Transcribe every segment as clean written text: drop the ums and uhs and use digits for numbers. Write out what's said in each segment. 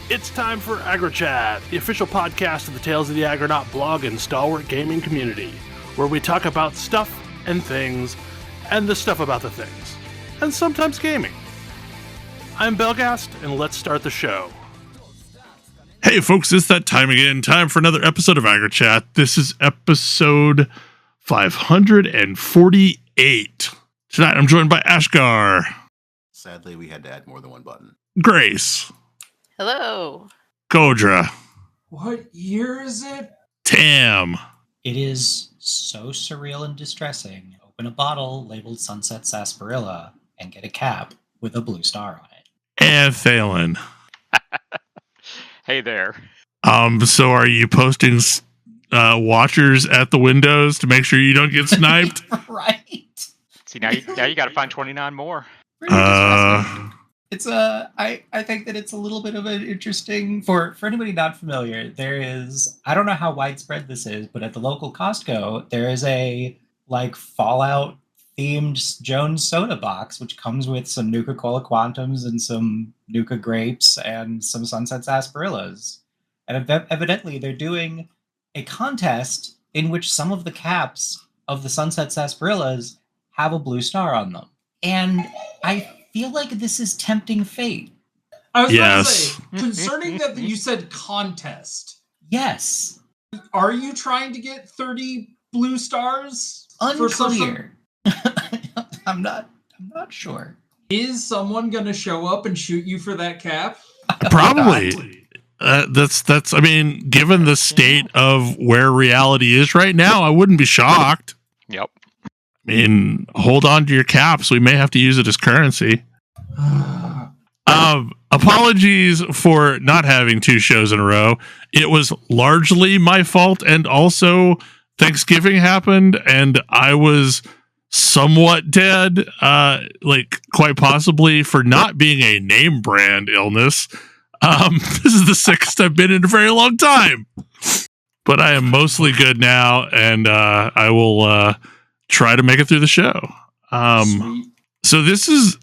It's time for AggroChat, the official podcast of the Tales of the Aggronaut blog and stalwart gaming community, where we talk about stuff and things, and the stuff about the things, and sometimes gaming. I'm Belghast, and let's start the show. Hey folks, it's that time again. Time for another episode of AggroChat. This is episode 548. Tonight I'm joined by Ashgar. Sadly, we had to add more than one button. Grace. Hello. Kodra. What year is it? Tam. It is so surreal and distressing. Open a bottle labeled Sunset Sarsaparilla and get a cap with a blue star on it. And Thalen. Hey there. So are you posting watchers at the windows to make sure you don't get sniped? Right. See, now you got to find 29 more. It's I think that it's a little bit of an interesting for anybody not familiar. There is, I don't know how widespread this is, but at the local Costco there is a like Fallout themed Jones soda box which comes with some Nuka-Cola Quantums and some Nuka grapes and some Sunset Sarsaparillas. And evidently they're doing a contest in which some of the caps of the Sunset Sarsaparillas have a blue star on them. And I feel like this is tempting fate. I was about to say, concerning that you said contest. Yes. Are you trying to get 30 blue stars? Unclear. I'm not sure. Is someone going to show up and shoot you for that cap? Probably. That's. I mean, given the state of where reality is right now, I wouldn't be shocked. Yep. I mean, hold on to your caps. We may have to use it as currency. Apologies for not having two shows in a row. It was largely my fault, and also Thanksgiving happened, and I was somewhat dead, like quite possibly for not being a name brand illness. This is the sickest I've been in a very long time, but I am mostly good now, and I will try to make it through the show. So this is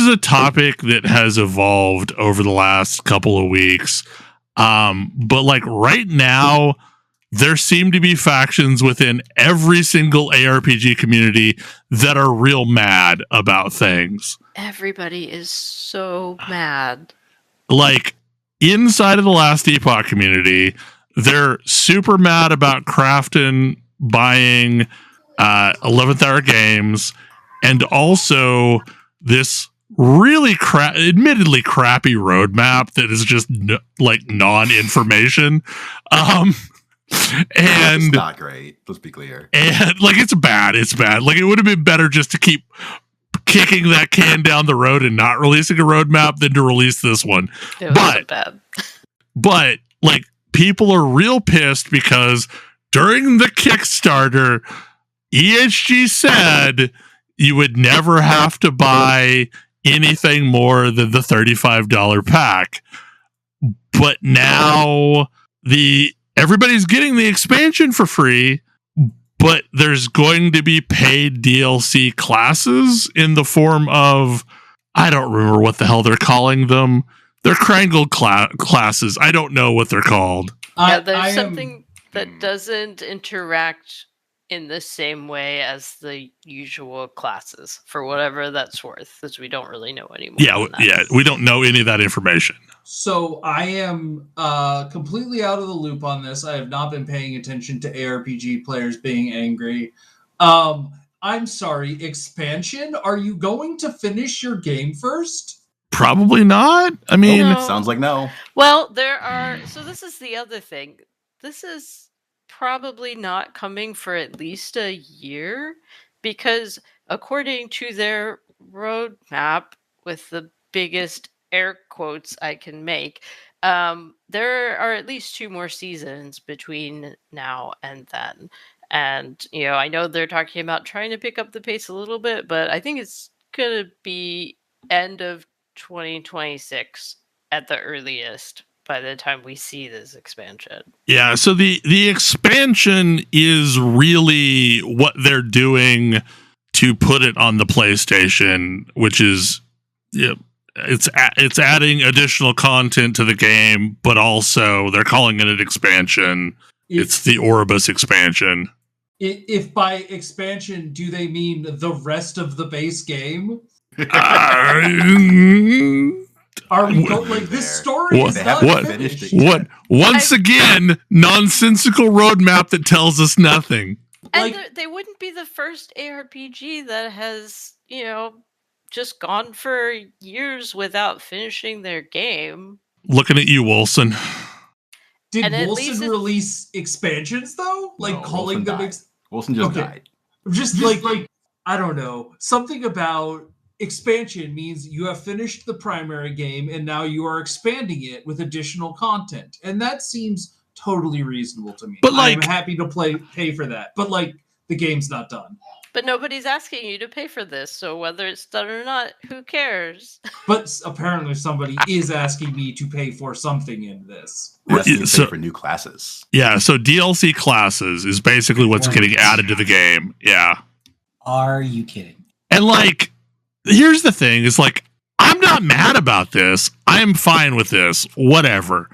a topic that has evolved over the last couple of weeks. But like right now, there seem to be factions within every single ARPG community that are real mad about things. Everybody is so mad. Like inside of the Last Epoch community, they're super mad about Crafton buying 11th Hour Games, and also this really admittedly crappy roadmap that is just like non-information. And it's not great. Let's be clear. And like it's bad. Like it would have been better just to keep kicking that can down the road and not releasing a roadmap than to release this one. It was bad. But like people are real pissed because during the Kickstarter, EHG said you would never have to buy anything more than the $35 pack. But now everybody's getting the expansion for free, but there's going to be paid DLC classes in the form of, I don't remember what the hell they're calling them. They're Krangle classes. I don't know what they're called. Yeah, there's something that doesn't interact in the same way as the usual classes, for whatever that's worth, because we don't really know anymore. Yeah, we don't know any of that information. So I am completely out of the loop on this. I have not been paying attention to ARPG players being angry. I'm sorry, expansion? Are you going to finish your game first? Probably not. I mean, Sounds like no. Well, so this is the other thing. This is probably not coming for at least a year, because according to their roadmap, with the biggest air quotes I can make, there are at least 2 more seasons between now and then. And, I know they're talking about trying to pick up the pace a little bit, but I think it's going to be end of 2026 at the earliest by the time we see this expansion. Yeah, so the expansion is really what they're doing to put it on the PlayStation, which is it's adding additional content to the game, but also they're calling it an expansion. It's the Orbis expansion. If by expansion do they mean the rest of the base game? Are we like this story is not finished? Once again, nonsensical roadmap that tells us nothing. And they wouldn't be the first ARPG that has, just gone for years without finishing their game. Looking at you, Wilson. Did Wilson release expansions though? Like calling them Wilson just died. Just like I don't know. Something about expansion means you have finished the primary game and now you are expanding it with additional content. And that seems totally reasonable to me. But I'm happy to pay for that. But the game's not done. But nobody's asking you to pay for this, so whether it's done or not, who cares? But apparently somebody is asking me to pay for something in this. So for new classes. Yeah, so DLC classes is basically what's getting added to the game. Yeah. Are you kidding? And here's the thing, is I'm not mad about this. I am fine with this. Whatever.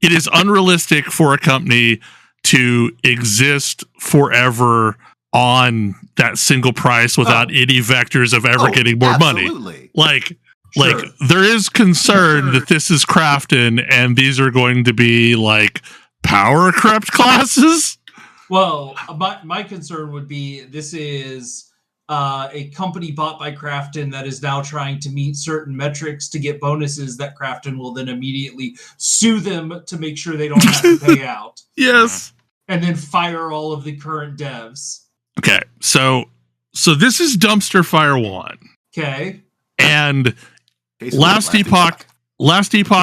It is unrealistic for a company to exist forever on that single price without any vectors of ever getting more absolutely. Money. There is concern that this is Crafton and these are going to be power crept classes. Well, my concern would be this is a company bought by Crafton that is now trying to meet certain metrics to get bonuses that Crafton will then immediately sue them to make sure they don't have to pay out. Yes. And then fire all of the current devs. Okay, so this is Dumpster Fire 1. Okay. And Last Epoch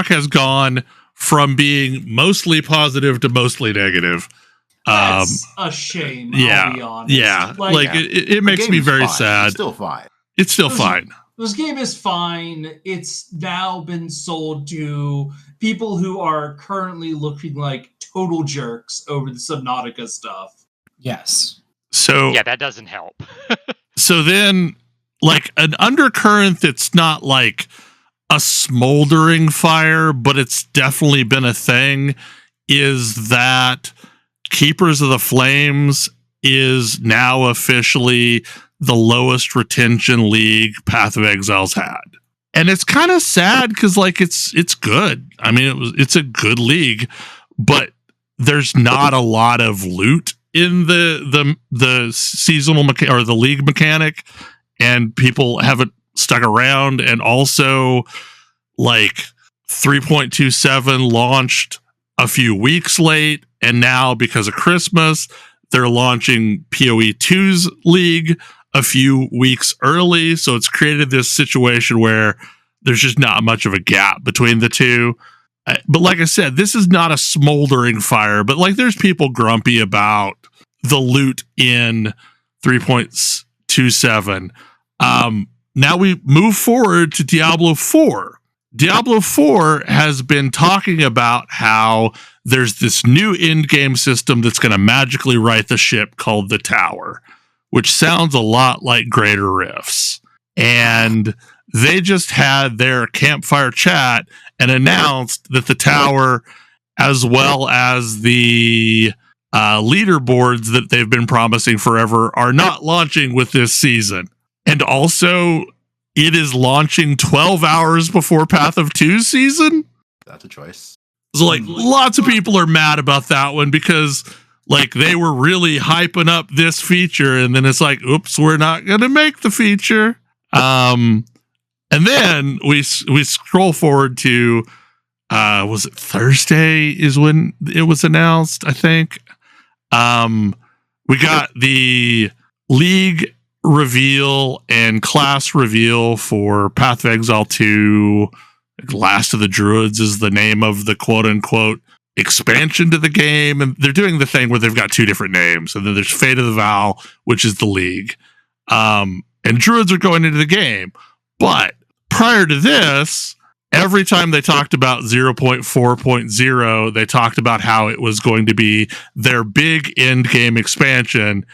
has gone from being mostly positive to mostly negative. That's a shame, I'll be honest. Yeah, it makes me very sad. It's still fine. It's still fine. This game is fine. It's now been sold to people who are currently looking like total jerks over the Subnautica stuff. Yes. So yeah, that doesn't help. So then, an undercurrent that's not a smoldering fire, but it's definitely been a thing, is that Keepers of the Flames is now officially the lowest retention league Path of Exile's had. And it's kind of sad because it's good. I mean, it's a good league, but there's not a lot of loot in the seasonal or the league mechanic, and people haven't stuck around. And also 3.27 launched a few weeks late, and now because of Christmas they're launching PoE 2's league a few weeks early, so it's created this situation where there's just not much of a gap between the two. But like I said, this is not a smoldering fire, but there's people grumpy about the loot in 3.27. Now we move forward to Diablo 4. Diablo 4 has been talking about how there's this new in-game system that's going to magically right the ship called the Tower, which sounds a lot like Greater Rifts. And they just had their campfire chat and announced that the Tower, as well as the leaderboards that they've been promising forever, are not launching with this season. And also, it is launching 12 hours before Path of 2's season. That's a choice. So, lots of people are mad about that one because, they were really hyping up this feature, and then it's oops, we're not going to make the feature. And then we scroll forward to, was it Thursday is when it was announced, I think. We got the league reveal and class reveal for Path of Exile 2. Last of the Druids is the name of the quote-unquote expansion to the game, and they're doing the thing where they've got two different names, and then there's Fate of the Vaal, which is the league, and Druids are going into the game. But prior to this, every time they talked about 0.4.0, they talked about how it was going to be their big end game expansion,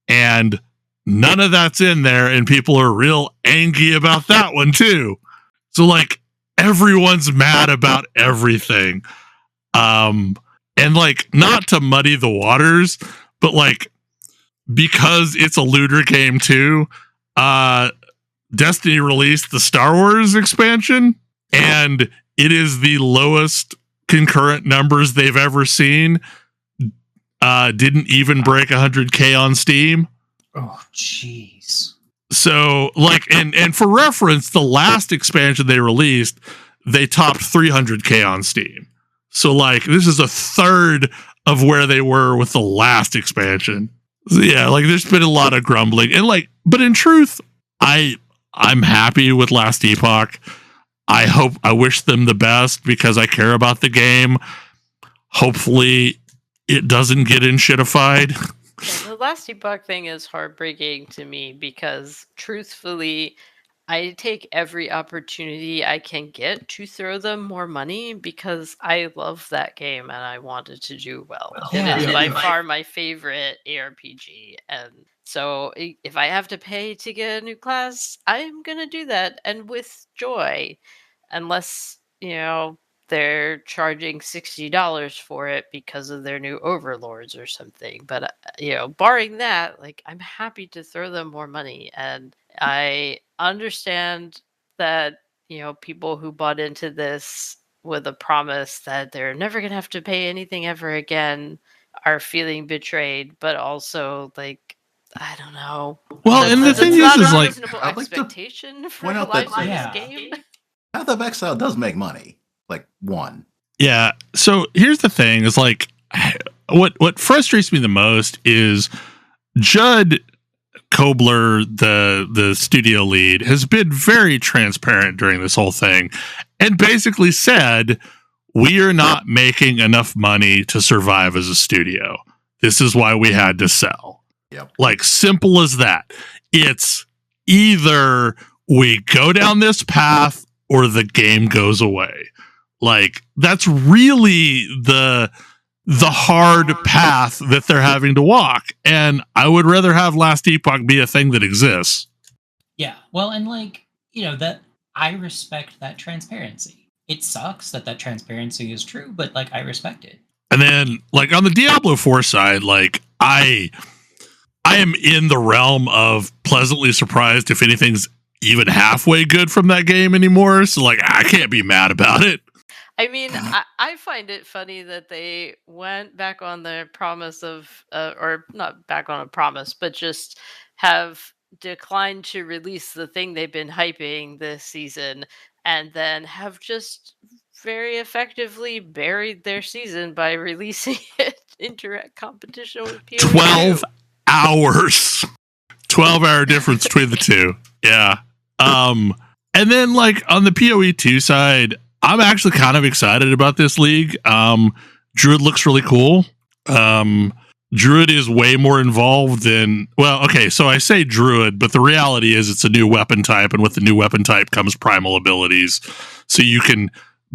and none of that's in there, and people are real angry about that one too. So everyone's mad about everything. And like, not to muddy the waters, but like, because it's a looter game too, Destiny released the Star Wars expansion, and it is the lowest concurrent numbers they've ever seen. Didn't even break 100K on Steam. Oh, jeez. So, like, and for reference, the last expansion they released, they topped 300K on Steam. So, like, this is a third of where they were with the last expansion. So, yeah, like, there's been a lot of grumbling, and like, but in truth, I'm happy with Last Epoch. I wish them the best because I care about the game. Hopefully, it doesn't get in shitified. Yeah, the Last Epoch thing is heartbreaking to me because, truthfully, I take every opportunity I can get to throw them more money because I love that game and I want it to do well. Yeah. It is by far my favorite ARPG. And so if I have to pay to get a new class, I'm going to do that, and with joy. Unless, they're charging $60 for it because of their new overlords or something. But, barring that, like, I'm happy to throw them more money. And I understand that, people who bought into this with a promise that they're never going to have to pay anything ever again are feeling betrayed, but also, like, I don't know. Well, and the That's thing not is a like, reasonable I'd like to expectation for point a out that- life Yeah. game. Path of Exile does make money. Like, one. yeah. So here's the thing: is like, what frustrates me the most is Judd Kobler, the studio lead, has been very transparent during this whole thing, and basically said, "We are not making enough money to survive as a studio. This is why we had to sell." Yep. Like, simple as that. It's either we go down this path or the game goes away. Like, that's really the hard path that they're having to walk. And I would rather have Last Epoch be a thing that exists. Yeah. Well, and like, that I respect that transparency. It sucks that transparency is true, but like, I respect it. And then, like, on the Diablo 4 side, like, I am in the realm of pleasantly surprised if anything's even halfway good from that game anymore. So, like, I can't be mad about it. I mean, I find it funny that they went back on their promise of, or not back on a promise, but just have declined to release the thing they've been hyping this season, and then have just very effectively buried their season by releasing it in direct competition with PvP. 12 hours. 12-hour difference between the two. Yeah. And then, like, on the PoE2 side, I'm actually kind of excited about this league. Druid looks really cool. Druid is way more involved than, well, okay, so I say Druid, but the reality is it's a new weapon type, and with the new weapon type comes primal abilities. So you can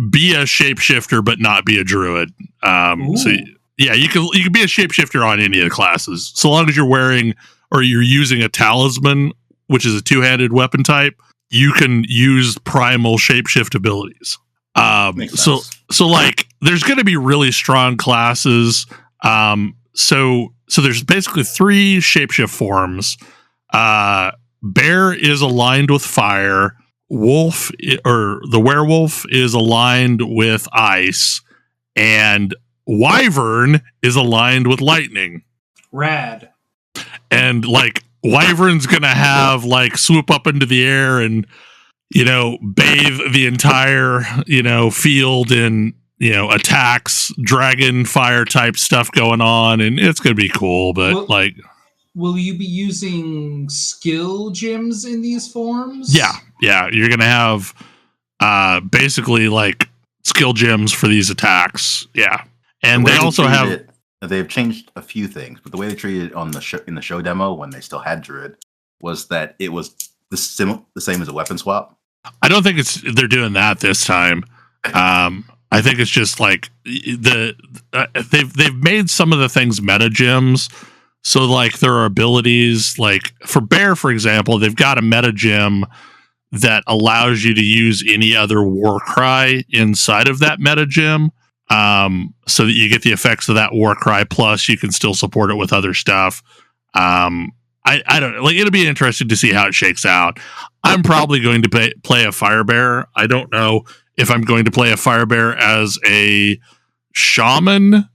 be a shapeshifter but not be a Druid. So yeah, you can be a shapeshifter on any of the classes, so long as you're wearing or you're using a talisman, which is a two-handed weapon type. You can use primal shapeshift abilities. Makes So sense. like, there's going to be really strong classes. So there's basically 3 shapeshift forms. Bear is aligned with fire. Wolf, or the werewolf, is aligned with ice, and Wyvern is aligned with lightning. Rad. And like, Wyvern's gonna have like swoop up into the air and bathe the entire field in attacks, dragon fire type stuff going on, and it's gonna be cool. But Will you be using skill gems in these forms? yeah, you're gonna have basically like skill gems for these attacks. Yeah, and The way they also treated have. it, they've changed a few things, but the way they treated it on the show, in the show demo when they still had Druid, was that it was the same as a weapon swap. I don't think they're doing that this time. I think it's just like they've made some of the things meta gems. So like, there are abilities like for Bear, for example, they've got a meta gem that allows you to use any other war cry inside of that meta gem, so that you get the effects of that war cry, plus you can still support it with other stuff. I don't like, it'll be interesting to see how it shakes out. I'm probably going to play a Firebear. I don't know if I'm going to play a Firebear as a shaman,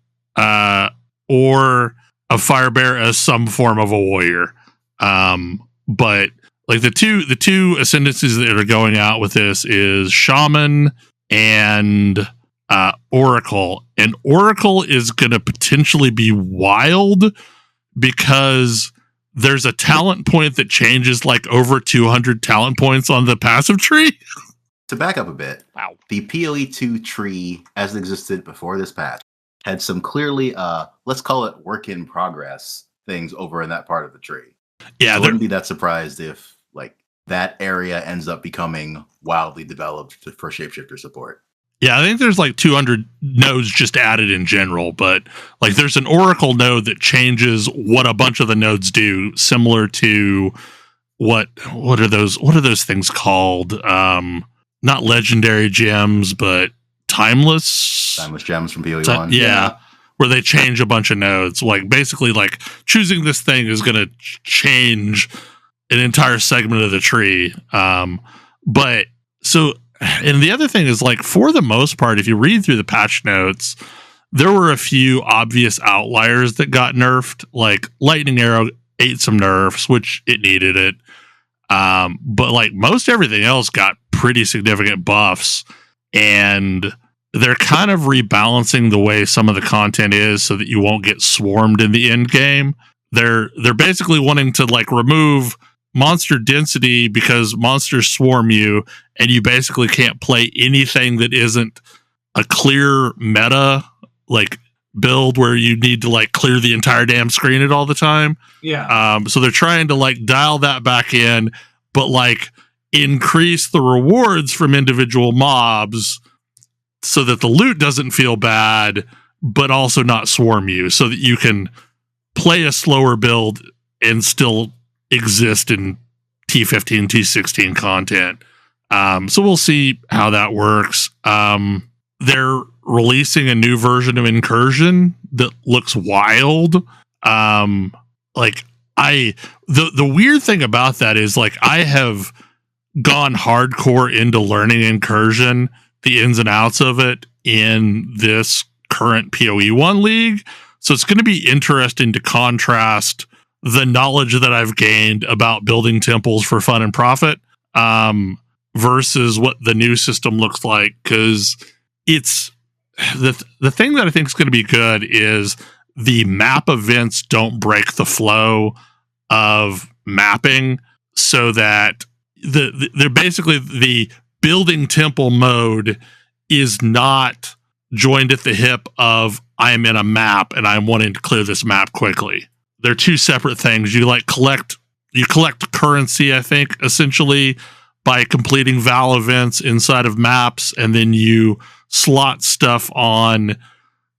or a Firebear as some form of a warrior. But like the two ascendancies that are going out with this is shaman and Oracle. And Oracle is going to potentially be wild because there's a talent point that changes like over 200 talent points on the passive tree. To back up a bit, Wow. the PoE 2 tree, as it existed before this patch, had some clearly, let's call it work in progress things over in that part of the tree. Yeah, I wouldn't be that surprised if like that area ends up becoming wildly developed for shapeshifter support. yeah, I think there's like 200 nodes just added in general, but like there's an Oracle node that changes what a bunch of the nodes do, similar to what are those things called? Not legendary gems, but timeless Gems from PoE 1. Yeah, where they change a bunch of nodes. Like basically, like choosing this thing is going to change an entire segment of the tree. But so, and the other thing is like, for the most part, if you read through the patch notes, there were a few obvious outliers that got nerfed. Like Lightning Arrow ate some nerfs, which it needed it. But like most everything else got pretty significant buffs, and they're kind of rebalancing the way some of the content is so that you won't get swarmed in the end game. They're basically wanting to like remove monster density because monsters swarm you, and you basically can't play anything that isn't a clear meta like build where you need to like clear the entire damn screen at all the time. Yeah. So they're trying to like dial that back in, but like increase the rewards from individual mobs so that the loot doesn't feel bad, but also not swarm you, so that you can play a slower build and still exist in T15, T16 content. So we'll see how that works. They're releasing a new version of Incursion that looks wild. Like the weird thing about that is like I have gone hardcore into learning Incursion, the ins and outs of it in this current PoE 1 league. So it's going to be interesting to contrast the knowledge that I've gained about building temples for fun and profit, versus what the new system looks like. Cause it's the thing that I think is going to be good is the map events don't break the flow of mapping, so that they're basically the building temple mode is not joined at the hip of I'm in a map and I'm wanting to clear this map quickly. They're two separate things. You collect currency, I think, essentially by completing Vaal events inside of maps, and then you slot stuff on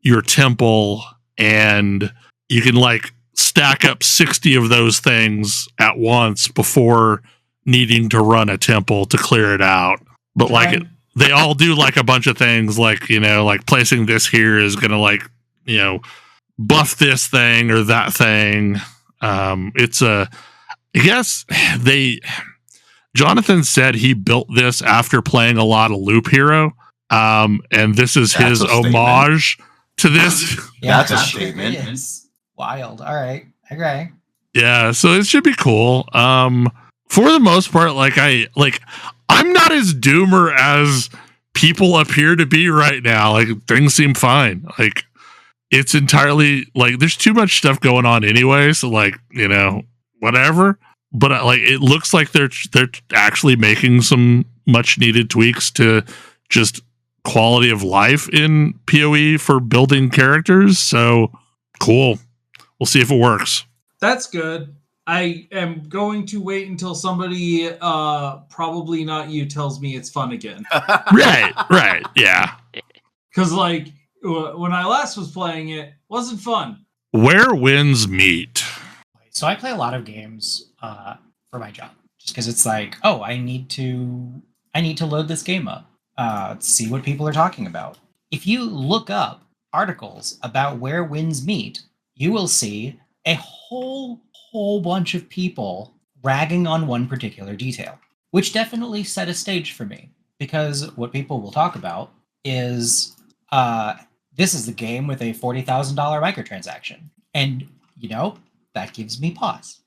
your temple, and you can like stack up 60 of those things at once before needing to run a temple to clear it out. But like they all do like a bunch of things, like, you know, like placing this here is going to like, you know, buff this thing or that thing. I guess Jonathan said he built this after playing a lot of Loop Hero. And this is That's his a statement. homage to this. That's a it statement. is. Wild. All right. Okay. Yeah, so it should be cool. For the most part, I'm not as doomer as people appear to be right now. Like, things seem fine. Like, it's entirely like there's too much stuff going on anyway, so like, you know, whatever. But like it looks like they're actually making some much needed tweaks to just quality of life in PoE for building characters. So cool. We'll see if it works. That's good. I am going to wait until somebody, probably not you, tells me it's fun again. Right. Yeah. Because, like, when I last was playing it, wasn't fun. Where winds meet. So I play a lot of games for my job. just because it's like, oh, I need to load this game up, see what people are talking about. If you look up articles about where winds meet, you will see a whole bunch of people ragging on one particular detail, which definitely set a stage for me, because what people will talk about is this is the game with a $40,000 microtransaction. And, that gives me pause.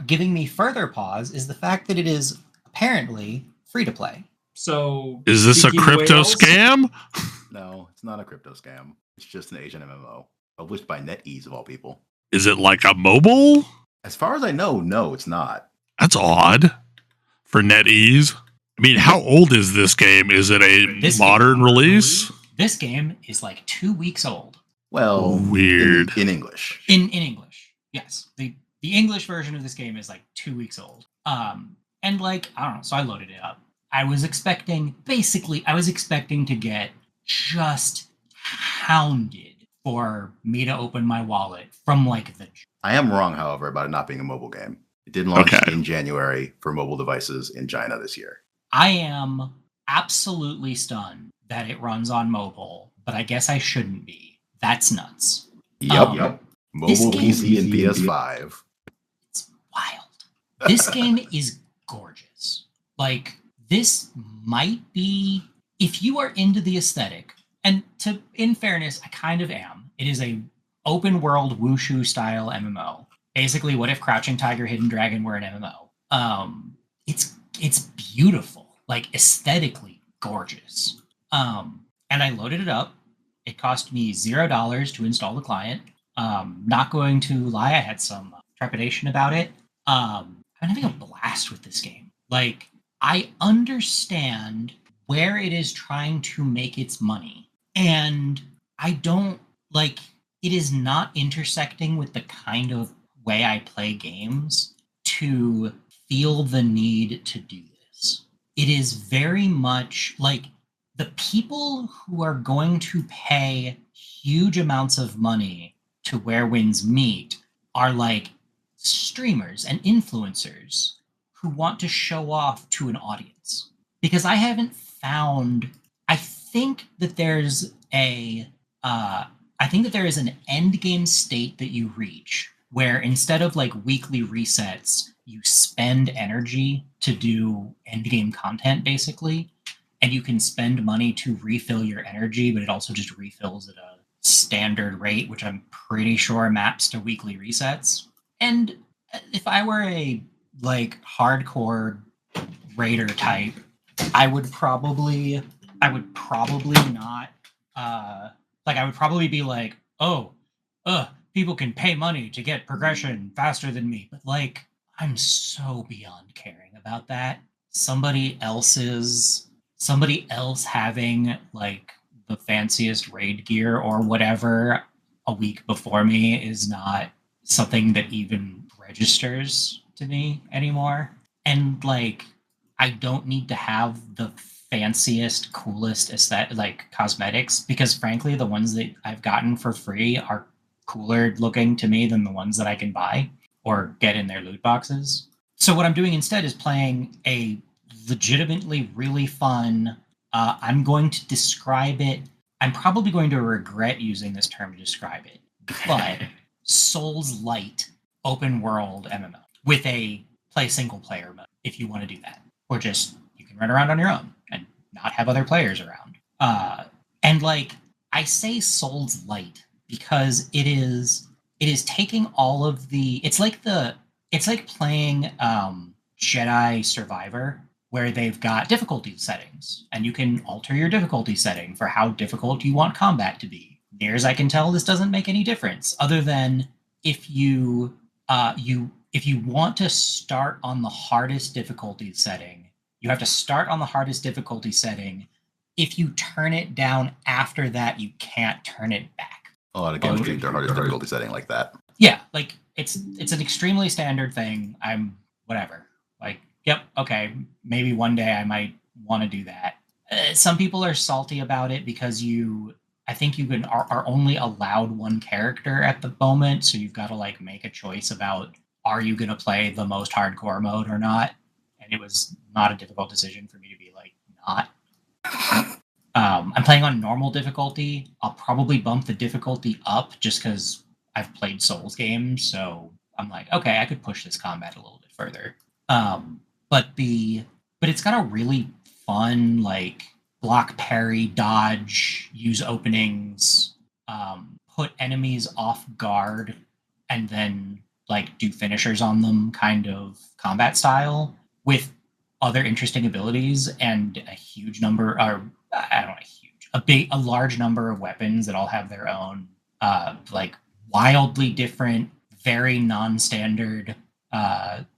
Giving me further pause is the fact that it is apparently free to play. So Is this a speaking crypto whales- scam? No, it's not a crypto scam. It's just an Asian MMO published by NetEase of all people. Is it like a mobile? As far as I know, no, it's not. That's odd for NetEase. I mean, how old is this game? Is it a This modern game- release? This game is like 2 weeks old. Well, Weird. in English. In English, yes. The English version of this game is like 2 weeks old. And like, I don't know, so I loaded it up. I was expecting to get just hounded for me to open my wallet from like the... I am wrong, however, about it not being a mobile game. It did launch Okay. in January for mobile devices in China this year. I am absolutely stunned that it runs on mobile, but I guess I shouldn't be. That's nuts. Yep. This Mobile, game- PC, and PS5. It's wild. This game is gorgeous. Like, this might be, if you are into the aesthetic, and in fairness, I kind of am. It is a open world wushu style MMO. Basically, what if Crouching Tiger, Hidden Dragon were an MMO? It's beautiful, like aesthetically gorgeous. And I loaded it up. It cost me $0 to install the client. Not going to lie, I had some trepidation about it. I'm having a blast with this game. Like, I understand where it is trying to make its money, and I don't like it is not intersecting with the kind of way I play games to feel the need to do this. It is very much like the people who are going to pay huge amounts of money to where winds meet are like streamers and influencers who want to show off to an audience. Because I haven't found, I think that there is an end game state that you reach where instead of like weekly resets, you spend energy to do end game content basically. And you can spend money to refill your energy, but it also just refills at a standard rate, which I'm pretty sure maps to weekly resets. And if I were a like hardcore raider type, I would probably not I would probably be like, people can pay money to get progression faster than me. But like, I'm so beyond caring about that. Somebody else having like the fanciest raid gear or whatever a week before me is not something that even registers to me anymore. And like, I don't need to have the fanciest, coolest aesthetic, like cosmetics, because frankly, the ones that I've gotten for free are cooler looking to me than the ones that I can buy or get in their loot boxes. So what I'm doing instead is playing a legitimately really fun, I'm going to describe it, I'm probably going to regret using this term to describe it, but Souls-light open world MMO with a play single player mode if you want to do that. Or just, you can run around on your own and not have other players around. And like, I say Souls-light because it is taking all of the, it's like playing Jedi Survivor, where they've got difficulty settings, and you can alter your difficulty setting for how difficult you want combat to be. Near as I can tell, this doesn't make any difference, other than if you want to start on the hardest difficulty setting, you have to start on the hardest difficulty setting. If you turn it down after that, you can't turn it back. A lot of games treat their hardest difficulty setting like that. Yeah, like it's an extremely standard thing. I'm whatever. Like, yep, okay, maybe one day I might want to do that. Some people are salty about it because I think you are only allowed one character at the moment, so you've got to like make a choice about, are you going to play the most hardcore mode or not? and it was not a difficult decision for me to be like, not. I'm playing on normal difficulty. I'll probably bump the difficulty up just because I've played Souls games, so I'm like, okay, I could push this combat a little bit further. But it's got a really fun, like, block, parry, dodge, use openings, put enemies off guard, and then like do finishers on them kind of combat style with other interesting abilities and a huge number, or I don't know, a large number of weapons that all have their own like wildly different, very non-standard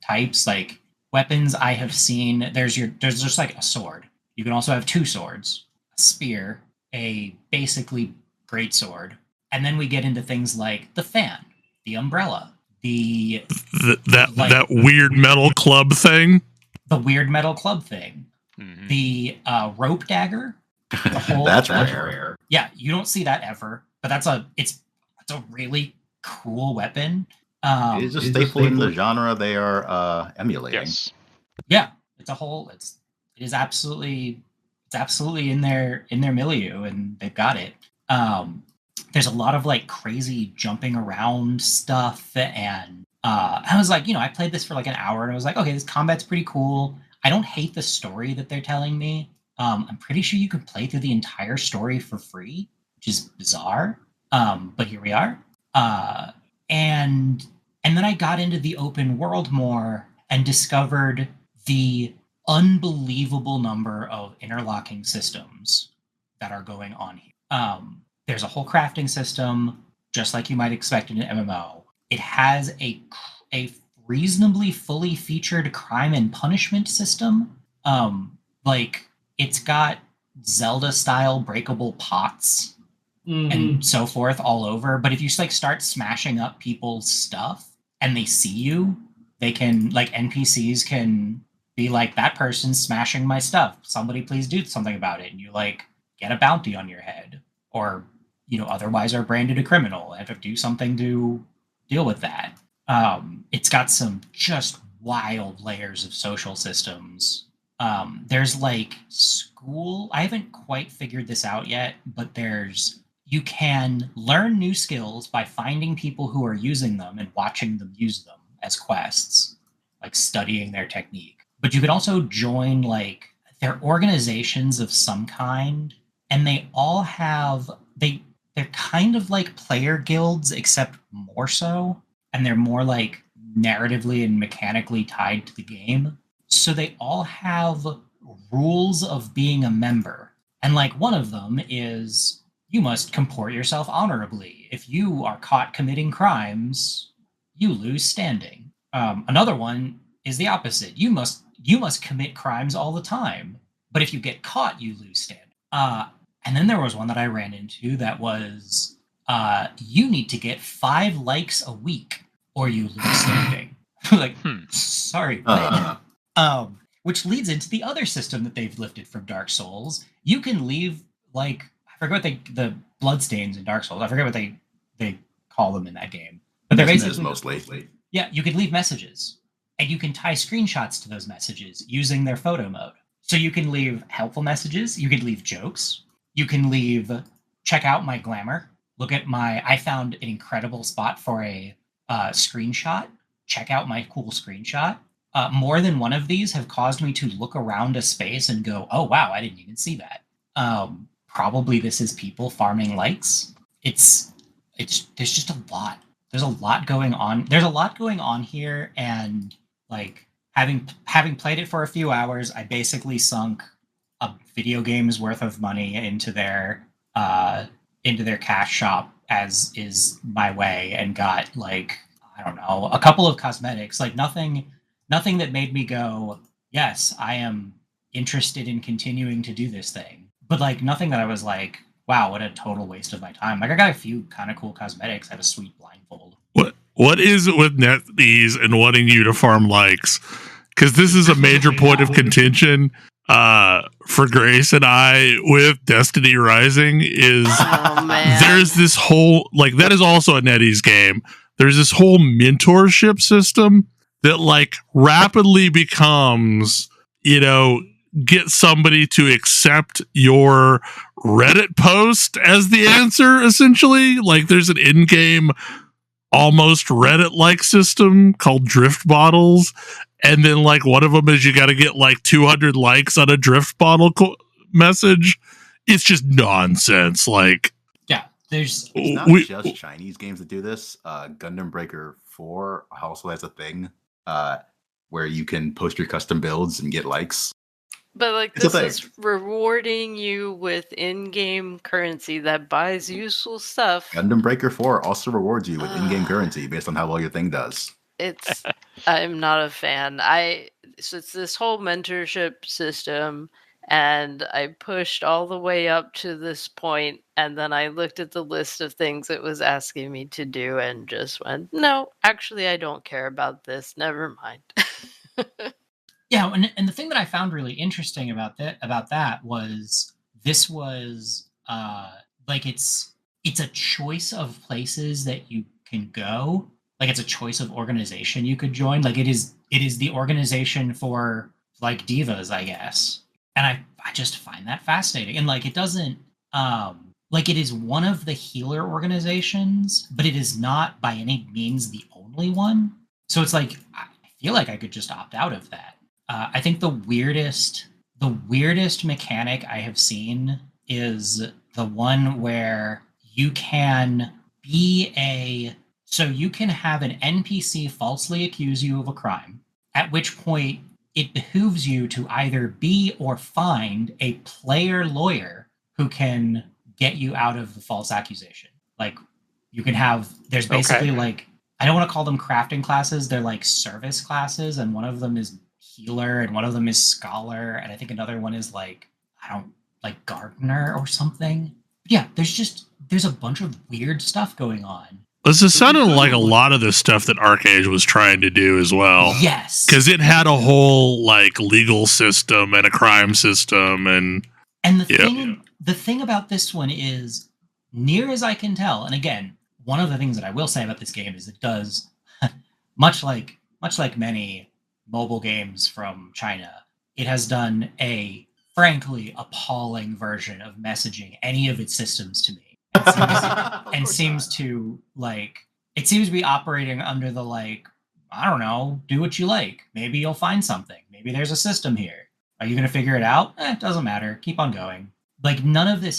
types. Like weapons I have seen, there's just like a sword. You can also have two swords, a spear, a basically greatsword, and then we get into things like the fan, the umbrella, that weird metal club thing. The weird metal club thing. Mhm. The rope dagger. That's rare. Yeah, you don't see that ever, but that's a really cool weapon. It's a staple in the genre they are emulating. Yes. Yeah, it is absolutely in their milieu, and they've got it. There's a lot of like crazy jumping around stuff, and I was like, I played this for like an hour, and I was like, okay, this combat's pretty cool. I don't hate the story that they're telling me. I'm pretty sure you can play through the entire story for free, which is bizarre. But here we are. And then I got into the open world more and discovered the unbelievable number of interlocking systems that are going on here. There's a whole crafting system, just like you might expect in an MMO. It has a reasonably fully featured crime and punishment system. Like it's got Zelda-style breakable pots and so forth all over. But if you like start smashing up people's stuff and they see you, they can, like, NPCs can be like, that person's smashing my stuff. Somebody please do something about it. And you like get a bounty on your head, or otherwise are branded a criminal and have to do something to deal with that. It's got some just wild layers of social systems. There's like school. I haven't quite figured this out yet, but you can learn new skills by finding people who are using them and watching them use them as quests, like studying their technique. But you can also join like their organizations of some kind, and they all have they're kind of like player guilds, except more so, and they're more like narratively and mechanically tied to the game. So they all have rules of being a member. And like one of them is you must comport yourself honorably. If you are caught committing crimes, you lose standing. Another one is the opposite. You must commit crimes all the time. But if you get caught, you lose standing. And then there was one that I ran into that was you need to get 5 likes a week or you lose standing. Like, sorry, bud. Which leads into the other system that they've lifted from Dark Souls. You can leave, like, I forget what the bloodstains in Dark Souls. I forget what they call them in that game. But they're basically mostly. Yeah, you could leave messages, and you can tie screenshots to those messages using their photo mode. So you can leave helpful messages. You could leave jokes. You can leave, check out my glamour. Look at I found an incredible spot for a screenshot. Check out my cool screenshot. More than one of these have caused me to look around a space and go, oh, wow, I didn't even see that. Probably this is people farming likes. There's just a lot. There's a lot going on. There's a lot going on here. And like having played it for a few hours, I basically sunk a video game's worth of money into their cash shop, as is my way, and got like, I don't know, a couple of cosmetics, like nothing that made me go, yes, I am interested in continuing to do this thing. But like nothing that I was like, wow, what a total waste of my time. Like I got a few kind of cool cosmetics. I have a sweet blindfold. What is it with NetEase and wanting you to farm likes? Because this is a major point of contention for Grace and I with Destiny Rising is there's this whole, like, that is also a NetEase game. There's this whole mentorship system that like rapidly becomes, get somebody to accept your Reddit post as the answer, essentially. Like there's an in-game almost Reddit-like system called drift bottles, and then like one of them is you got to get like 200 likes on a drift bottle message. It's just nonsense. Like, yeah, it's not just Chinese games that do this. Gundam Breaker 4 also has a thing where you can post your custom builds and get likes. But like this is rewarding you with in-game currency that buys useful stuff. Gundam Breaker 4 also rewards you with in-game currency based on how well your thing does. I'm not a fan. So it's this whole mentorship system, and I pushed all the way up to this point, and then I looked at the list of things it was asking me to do and just went, no, actually I don't care about this. Never mind. Yeah, and the thing that I found really interesting about that was this was like it's a choice of places that you can go. Like it's a choice of organization you could join. Like it is the organization for like divas, I guess. And I just find that fascinating. And like it doesn't like it is one of the healer organizations, but it is not by any means the only one. So it's like I feel like I could just opt out of that. I think the weirdest mechanic I have seen is the one where you can you can have an NPC falsely accuse you of a crime, at which point it behooves you to either be or find a player lawyer who can get you out of the false accusation. Like you can have, there's basically like, I don't want to call them crafting classes. They're like service classes. And one of them is healer and one of them is scholar. And I think another one is like, gardener or something. But yeah, there's a bunch of weird stuff going on. This is sounding like a lot of the stuff that ArcAge was trying to do as well. Yes. Because it had a whole like legal system and a crime system and the thing about this one is, near as I can tell, and again, one of the things that I will say about this game is it does much like many mobile games from China, it has done a frankly appalling version of messaging any of its systems to me. It seems to be operating under the like, I don't know, do what you like. Maybe you'll find something. Maybe there's a system here. Are you going to figure it out? It doesn't matter. Keep on going. Like none of it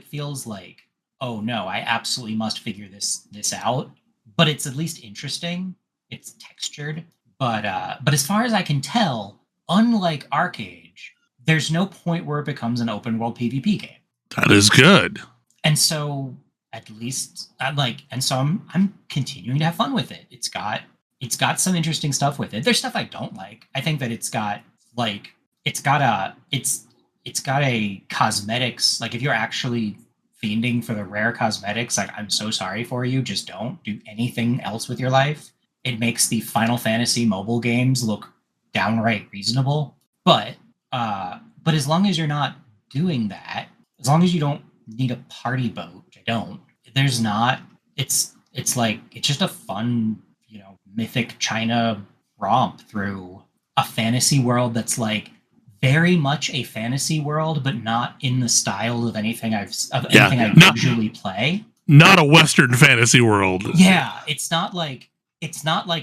feels like, oh no, I absolutely must figure this out. But it's at least interesting. It's textured. But as far as I can tell, unlike ArcAge, there's no point where it becomes an open world PvP game. That is good. And so at least I'm continuing to have fun with it. It's got some interesting stuff with it. There's stuff I don't like. I think that it's got a cosmetics, like if you're actually fiending for the rare cosmetics, like I'm so sorry for you, just don't do anything else with your life. It makes the Final Fantasy mobile games look downright reasonable. But as long as you're not doing that, as long as you don't need a party boat, which I don't, there's not, it's just a fun, mythic China romp through a fantasy world that's like very much a fantasy world, but not in the style of anything I usually play. Not a Western fantasy world. Yeah, it's not like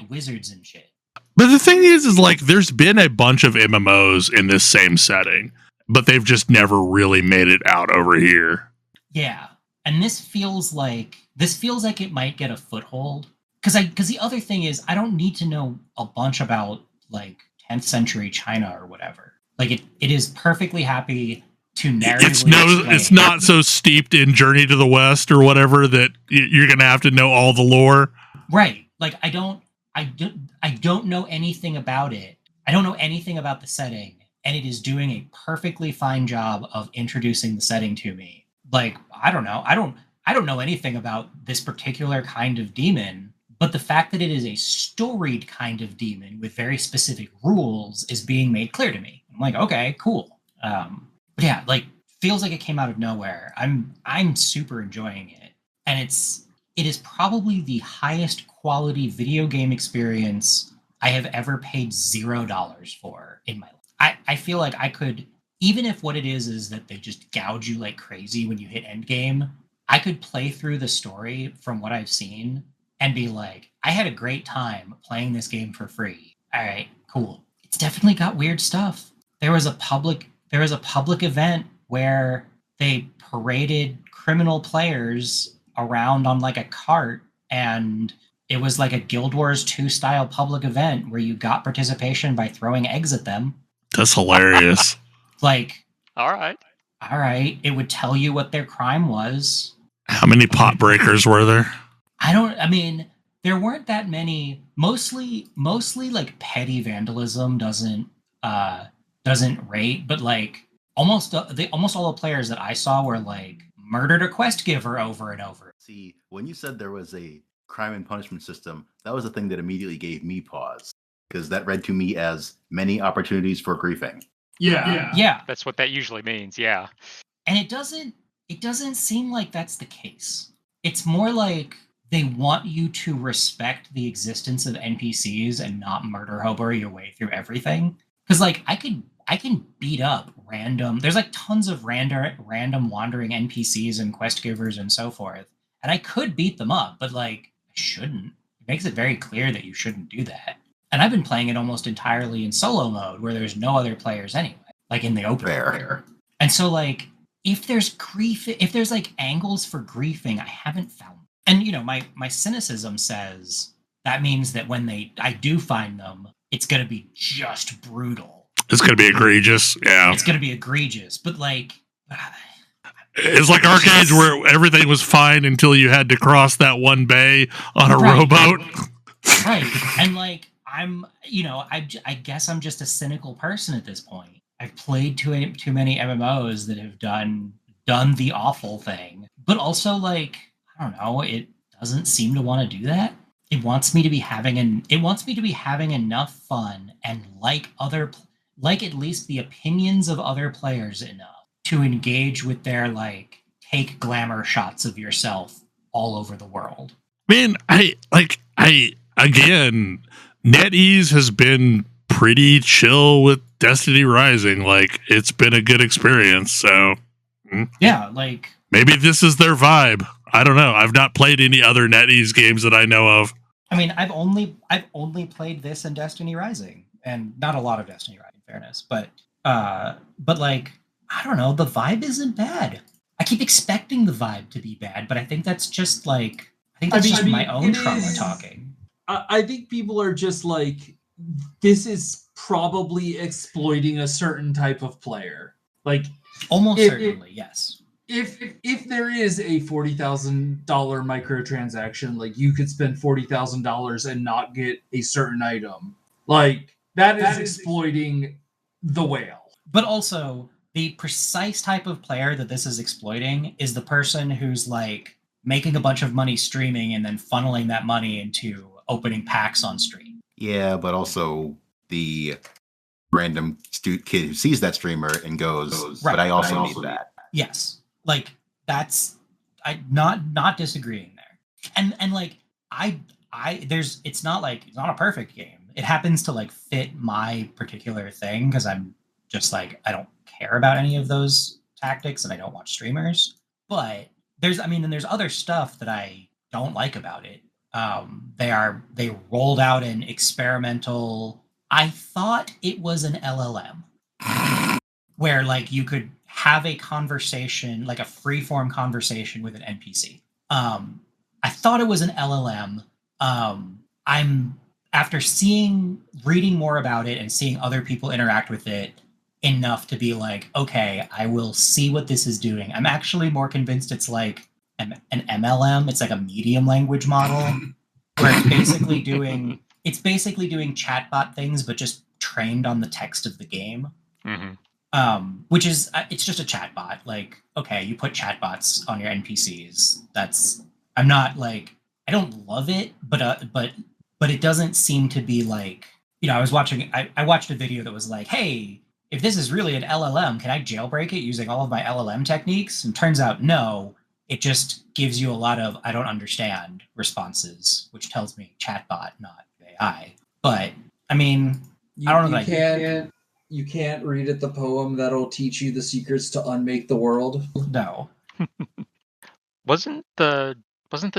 wizards and shit. But the thing is like there's been a bunch of MMOs in this same setting, but they've just never really made it out over here. Yeah, and this feels like it might get a foothold. Because the other thing is, I don't need to know a bunch about like 10th century China or whatever. Like it is perfectly happy to narratively it's not so steeped in Journey to the West or whatever that you're gonna have to know all the lore. Right. Like I don't know anything about it. I don't know anything about the setting, and it is doing a perfectly fine job of introducing the setting to me. Like, I don't know. I don't know anything about this particular kind of demon, but the fact that it is a storied kind of demon with very specific rules is being made clear to me. I'm like, okay, cool. But yeah, like feels like it came out of nowhere. I'm super enjoying it. And it is probably the highest quality video game experience I have ever paid $0 for in my life. I feel like I could, even if what it is that they just gouge you like crazy when you hit endgame, I could play through the story from what I've seen and be like, I had a great time playing this game for free. All right, cool. It's definitely got weird stuff. There was a public event where they paraded criminal players around on like a cart, and it was like a Guild Wars 2 style public event where you got participation by throwing eggs at them. That's hilarious. All right. All right, it would tell you what their crime was. How many pot breakers were there? I mean, there weren't that many. Mostly like petty vandalism doesn't rate, but like almost all the players that I saw were like murdered a quest giver over and over. See, when you said there was a crime and punishment system, that was the thing that immediately gave me pause, because that read to me as many opportunities for griefing. Yeah. That's what that usually means. Yeah. And it doesn't seem like that's the case. It's more like they want you to respect the existence of NPCs and not murder hobo your way through everything. Because like I can beat up random. There's like tons of random wandering NPCs and quest givers and so forth, and I could beat them up, but like I shouldn't. It makes it very clear that you shouldn't do that. And I've been playing it almost entirely in solo mode, where there's no other players anyway, like in the open. Fair. And so like if there's like angles for griefing, I haven't found them. And you know, my cynicism says that means that when I do find them, it's gonna be just brutal. It's going to be egregious. Yeah. It's going to be egregious, but like... It's like arcades where everything was fine until you had to cross that one bay on a rowboat. Right. And like, I guess I'm just a cynical person at this point. I've played too many MMOs that have done the awful thing. But also like, I don't know, it doesn't seem to want to do that. It wants me to be having enough fun and like at least the opinions of other players enough to engage with their like take glamour shots of yourself all over the world. Man, again, NetEase has been pretty chill with Destiny Rising. Like, it's been a good experience. So yeah, like maybe this is their vibe. I don't know. I've not played any other NetEase games that I know of. I mean, I've only played this and Destiny Rising, and not a lot of Destiny Rising. Fairness, but like I don't know, the vibe isn't bad. I keep expecting the vibe to be bad, but I think that's just like my own trauma talking. I think people are just like, this is probably exploiting a certain type of player. Like almost certainly, yes. If there is a $40,000 microtransaction, like you could spend $40,000 and not get a certain item, like. That is exploiting the whale. But also, the precise type of player that this is exploiting is the person who's like making a bunch of money streaming and then funneling that money into opening packs on stream. Yeah, but also the random kid who sees that streamer and goes, right, but I also need that. Yes. Like that's not disagreeing there. And like it's not a perfect game. It happens to like fit my particular thing because I'm just like, I don't care about any of those tactics and I don't watch streamers. But there's other stuff that I don't like about it. They rolled out an experimental, I thought it was an LLM where like you could have a conversation, like a free-form conversation with an NPC. I thought it was an LLM. After reading more about it and seeing other people interact with it enough to be like, okay, I will see what this is doing. I'm actually more convinced it's like an MLM. It's like a medium language model where it's basically doing chatbot things, but just trained on the text of the game. Mm-hmm. Which is, it's just a chatbot. Like, okay, you put chatbots on your NPCs. I'm not like, I don't love it, but it doesn't seem to be like, I watched a video that was like, hey, if this is really an LLM, can I jailbreak it using all of my LLM techniques? And turns out, no, it just gives you a lot of, I don't understand responses, which tells me chatbot, not AI. But I mean, I don't know that you can't read it the poem that'll teach you the secrets to unmake the world. No. Wasn't the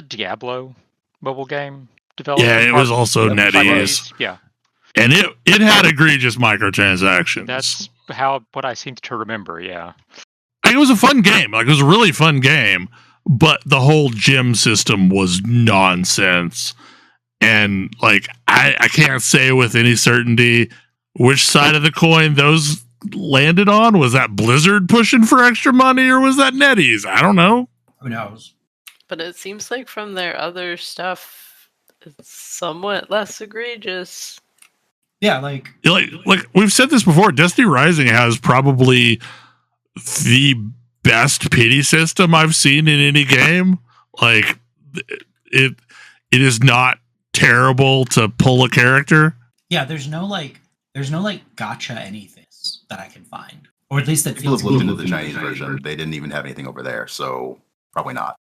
Diablo mobile game developed? Yeah, it was also by NetEase. Yeah. And it had egregious microtransactions. That's what I seem to remember, yeah. It was a fun game. Like, it was a really fun game, but the whole gym system was nonsense. And, like, I can't say with any certainty which side of the coin those landed on. Was that Blizzard pushing for extra money, or was that NetEase? I don't know. Who knows? But it seems like from their other stuff, it's somewhat less egregious. Yeah, like we've said this before, Destiny Rising has probably the best pity system I've seen in any game. Like, it is not terrible to pull a character. Yeah, there's no Gacha anything that I can find, or at least that People feels have looked into the Chinese version. They didn't even have anything over there, so probably not.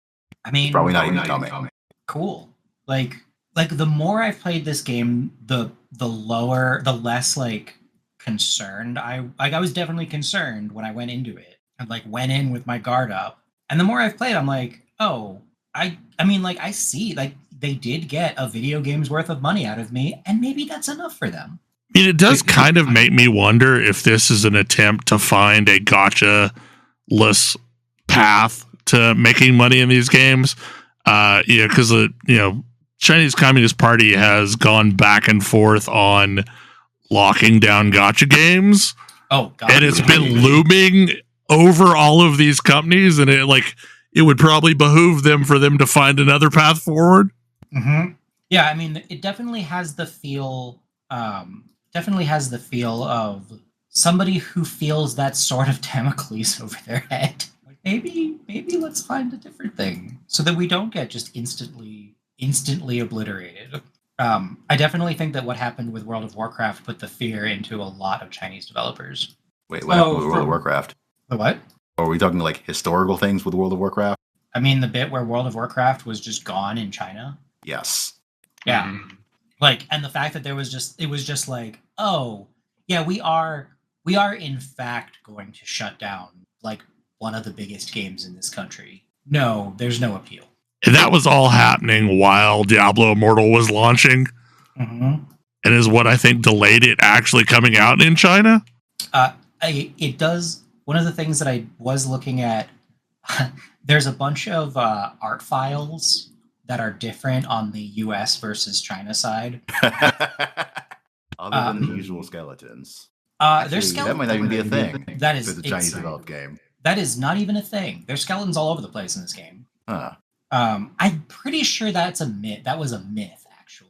I mean, probably not even coming. Cool. Like the more I've played this game, the less like concerned I was definitely concerned when I went into it. I like went in with my guard up, and the more I've played, I'm like, oh, I mean, like, I see, like, they did get a video game's worth of money out of me, and maybe that's enough for them. I mean, it does kind of make me wonder if this is an attempt to find a gacha-less path to making money in these games. Because Chinese Communist Party has gone back and forth on locking down gacha games. Oh, God. And it's been looming over all of these companies, and it would probably behoove them for them to find another path forward. Mm-hmm. Yeah, I mean, it definitely has the feel. Of somebody who feels that sort of Damocles over their head. Like, maybe let's find a different thing so that we don't get just instantly obliterated. I definitely think that what happened with World of Warcraft put the fear into a lot of Chinese developers. Wait, what happened with World of Warcraft? The what? Are we talking like historical things with World of Warcraft? I mean, the bit where World of Warcraft was just gone in China. Yes. Yeah. Mm-hmm. Like, and the fact that it was just like, oh, yeah, we are in fact going to shut down like one of the biggest games in this country. No, there's no appeal. And that was all happening while Diablo Immortal was launching. Mm-hmm. And is what I think delayed it actually coming out in China. It does. One of the things that I was looking at, there's a bunch of art files that are different on the US versus China side. Other than the usual skeletons. There's skeletons. That might not even be a thing. That is a Chinese developed game. That is not even a thing. There's skeletons all over the place in this game. Huh. I'm pretty sure that's a myth. That was a myth, actually.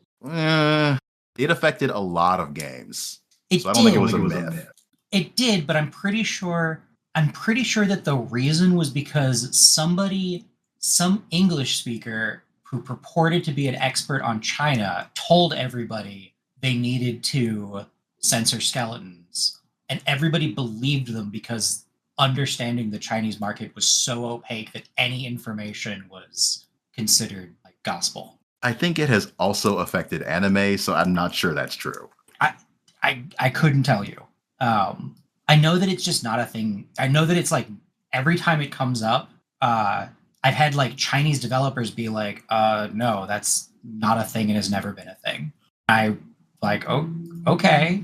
It affected a lot of games. It so I don't think it was a myth. It did, but I'm pretty sure that the reason was because some English speaker who purported to be an expert on China told everybody they needed to censor skeletons. And everybody believed them because understanding the Chinese market was so opaque that any information was considered like gospel. I think it has also affected anime, so I'm not sure that's true. I couldn't tell you. I know that it's just not a thing. I know that it's like every time it comes up, I've had like Chinese developers be like, no, that's not a thing and has never been a thing. I like, oh, okay,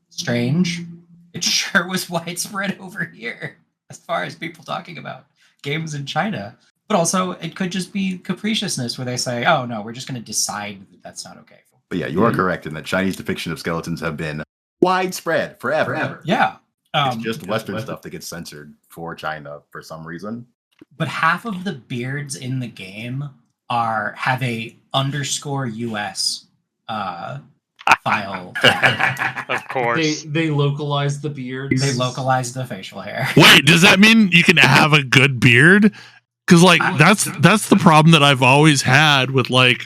strange. It sure was widespread over here as far as people talking about games in China. But also, it could just be capriciousness where they say, oh, no, we're just going to decide that that's not okay. But yeah, you are correct in that Chinese depiction of skeletons have been widespread forever. Yeah. It's just Western stuff that gets censored for China for some reason. But half of the beards in the game have a _US file. Of course. They localized the beards. They localized the facial hair. Wait, does that mean you can have a good beard? Because like that's the problem that I've always had with like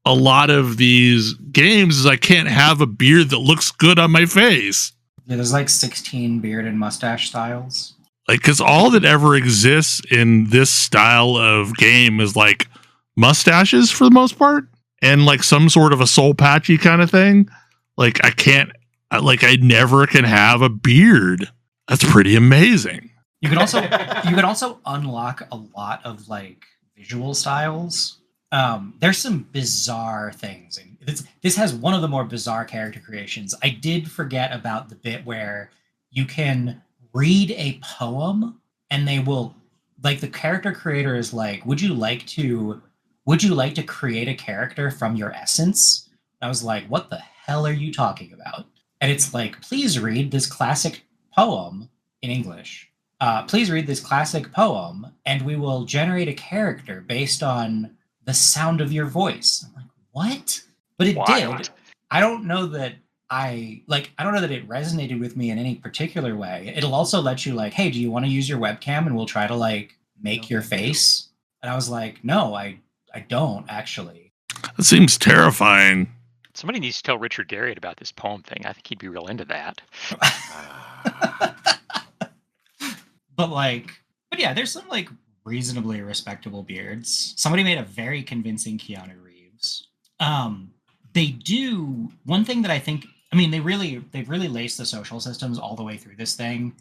a lot of these games is I can't have a beard that looks good on my face. Yeah, there's like 16 beard and mustache styles. Like, because all that ever exists in this style of game is like mustaches for the most part, and like some sort of a soul patchy kind of thing. Like I never can have a beard. That's pretty amazing. You can also unlock a lot of like visual styles. There's some bizarre things, and this has one of the more bizarre character creations. I did forget about the bit where you can read a poem, and they will, like, the character creator is like, would you like to create a character from your essence? And I was like, what the hell are you talking about? And it's like, please read this classic poem in English. Please read this classic poem, and we will generate a character based on the sound of your voice. I'm like, what? But it did. I don't know that it resonated with me in any particular way. It'll also let you like, hey, do you want to use your webcam and we'll try to like make your face? And I was like, no, I don't actually. That seems terrifying. Somebody needs to tell Richard Garriott about this poem thing. I think he'd be real into that. But yeah, there's some like reasonably respectable beards. Somebody made a very convincing Keanu Reeves. They do one thing that I think. I mean, they've really laced the social systems all the way through this thing.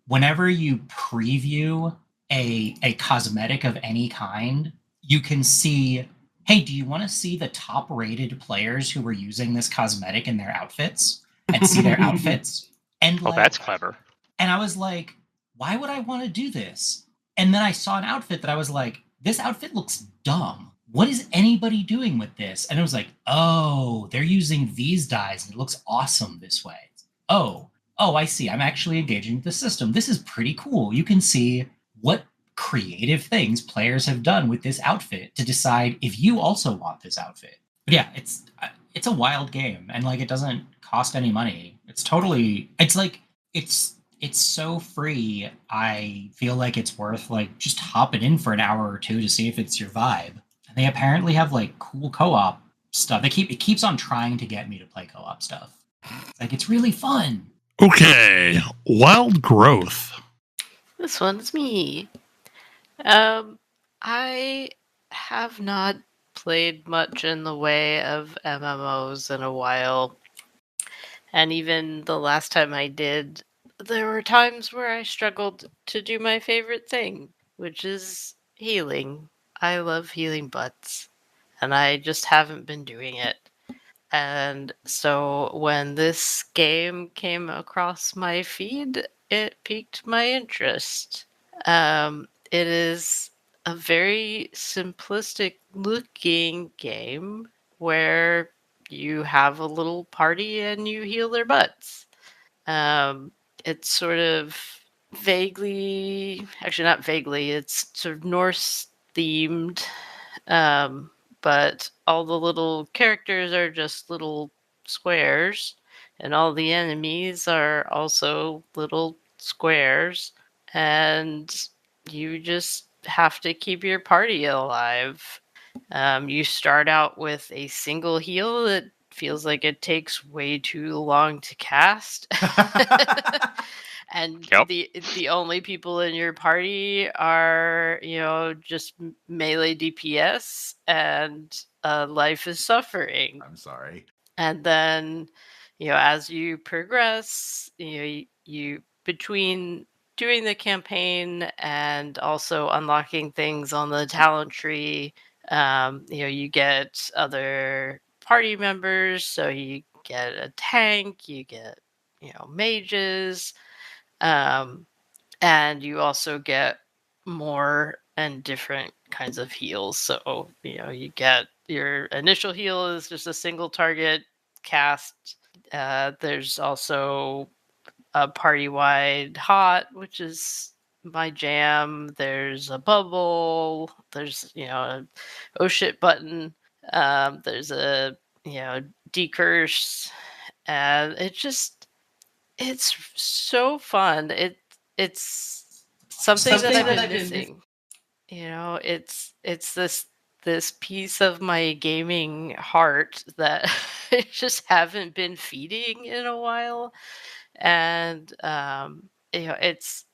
Whenever you preview a cosmetic of any kind, you can see, hey, do you want to see the top rated players who were using this cosmetic in their outfits and see their outfits? And Oh, that's clever. And I was like, why would I want to do this? And then I saw an outfit that I was like, this outfit looks dumb. What is anybody doing with this? And it was like, oh, they're using these dyes and it looks awesome this way. Oh, I see. I'm actually engaging with the system. This is pretty cool. You can see what creative things players have done with this outfit to decide if you also want this outfit. But yeah, it's a wild game, and like it doesn't cost any money. It's so free. I feel like it's worth like just hopping in for an hour or two to see if it's your vibe. And they apparently have like cool co-op stuff. It keeps on trying to get me to play co-op stuff. Like it's really fun. Okay, Wild Growth. This one's me. I have not played much in the way of MMOs in a while. And even the last time I did, there were times where I struggled to do my favorite thing, which is healing. I love healing butts, and I just haven't been doing it. And so when this game came across my feed, it piqued my interest. It is a very simplistic looking game where you have a little party and you heal their butts. It's sort of vaguely, actually not vaguely, it's sort of Norse themed. But all the little characters are just little squares, and all the enemies are also little squares, and you just have to keep your party alive. You start out with a single heal that feels like it takes way too long to cast. And Yep. the only people in your party are, just melee DPS, and life is suffering. I'm sorry. And then, as you progress, you between doing the campaign and also unlocking things on the talent tree, you get other party members. So you get a tank, you get, mages, and you also get more and different kinds of heals. So, you get your initial heal is just a single target cast. There's also a party-wide hot, which is my jam. There's a bubble. There's, a oh shit button. There's a, decurse. And it's so fun. It's something that I've been missing. It's this piece of my gaming heart that I just haven't been feeding in a while. And it's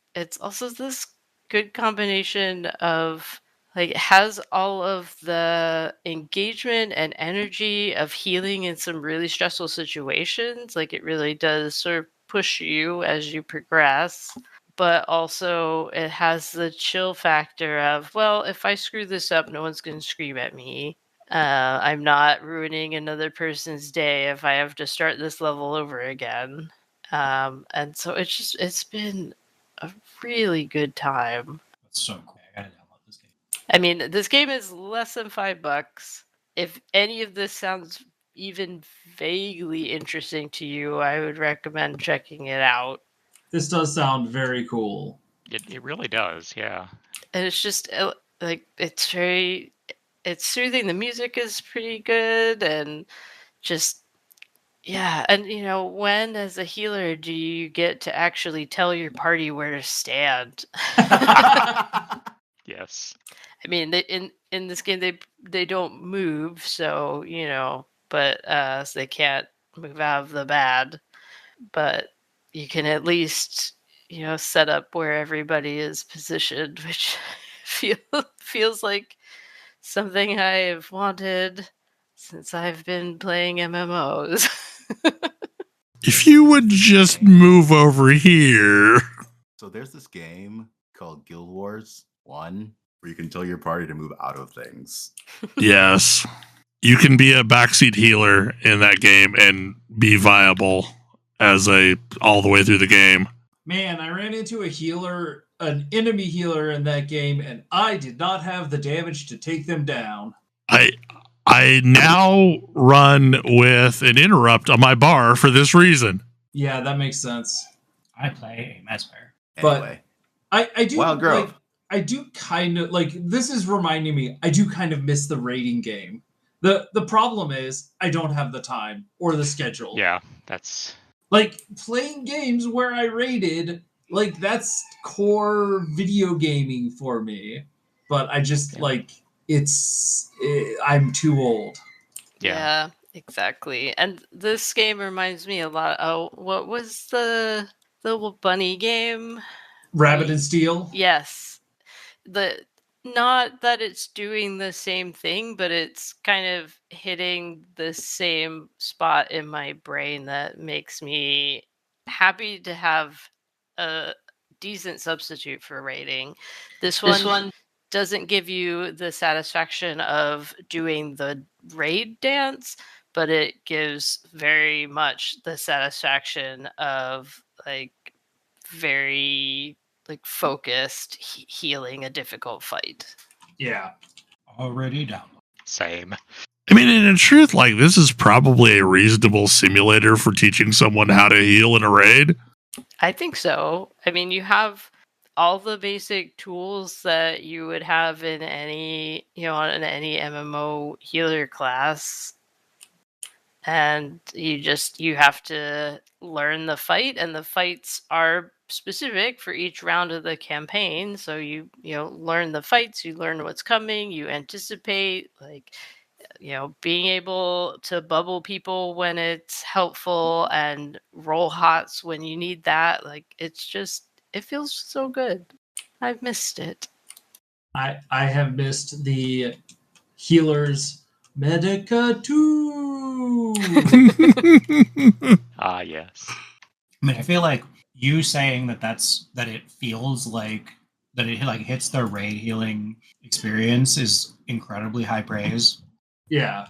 also this good combination of, like, it has all of the engagement and energy of healing in some really stressful situations. Like it really does sort of push you as you progress. But also it has the chill factor of, well, if I screw this up, no one's going to scream at me. I'm not ruining another person's day if I have to start this level over again. And so it's been a really good time. That's so cool. I gotta download this game. I mean, this game is less than $5. If any of this sounds even vaguely interesting to you, I would recommend checking it out. This does sound very cool. It really does, yeah. And it's just like it's soothing. The music is pretty good, and just yeah. And when as a healer do you get to actually tell your party where to stand? Yes. I mean, in this game they don't move, so but so they can't move out of the bad. But you can at least set up where everybody is positioned, which feels like something I've wanted since I've been playing MMOs. If you would just move over here. So there's this game called Guild Wars 1 where you can tell your party to move out of things. Yes. You can be a backseat healer in that game and be viable as all the way through the game. Man, I ran into an enemy healer in that game, and I did not have the damage to take them down. I now run with an interrupt on my bar for this reason. Yeah, that makes sense. I play a Mesmer. Anyway, I do Wild Grove. like. I do kind of like. This is reminding me. I do kind of miss the raiding game. The problem is I don't have the time or the schedule. Yeah, that's Like playing games where I raided. Like that's core video gaming for me. But I just I'm too old. yeah. Exactly. And this game reminds me a lot. Oh, what was the bunny game? Rabbit and Steel. Yes. Not that it's doing the same thing, but it's kind of hitting the same spot in my brain that makes me happy to have a decent substitute for raiding. This one doesn't give you the satisfaction of doing the raid dance, but it gives very much the satisfaction of very focused healing a difficult fight. Yeah. Already downloaded. Same. I mean, in truth, this is probably a reasonable simulator for teaching someone how to heal in a raid. I think so. I mean, you have all the basic tools that you would have in any MMO healer class. And you have to learn the fight, and the fights are specific for each round of the campaign. So you learn the fights, you learn what's coming, you anticipate, being able to bubble people when it's helpful and roll hots when you need that. It feels so good. I've missed it. I have missed the healers Medica 2. Ah, yes. I mean, I feel like you saying that it feels like that it hits the raid healing experience is incredibly high praise. Yeah.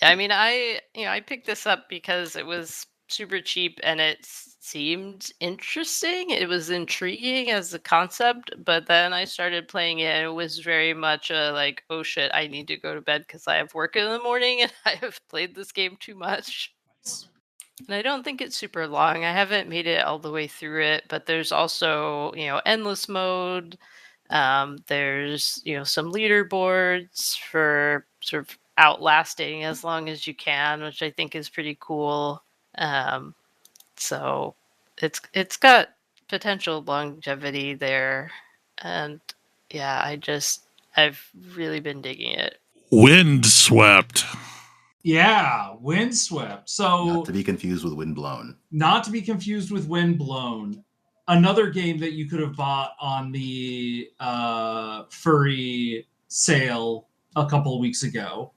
I mean, I picked this up because it was super cheap and it seemed interesting. It was intriguing as a concept, but then I started playing it and it was very much oh shit, I need to go to bed because I have work in the morning and I have played this game too much. Nice. And I don't think it's super long. I haven't made it all the way through it, but there's also, endless mode. There's, some leaderboards for sort of outlasting as long as you can, which I think is pretty cool. So it's got potential longevity there. And yeah, I've really been digging it. Windswept. Yeah, Windswept. So Not to be confused with Windblown. Not to be confused with Windblown. Another game that you could have bought on the furry sale a couple of weeks ago.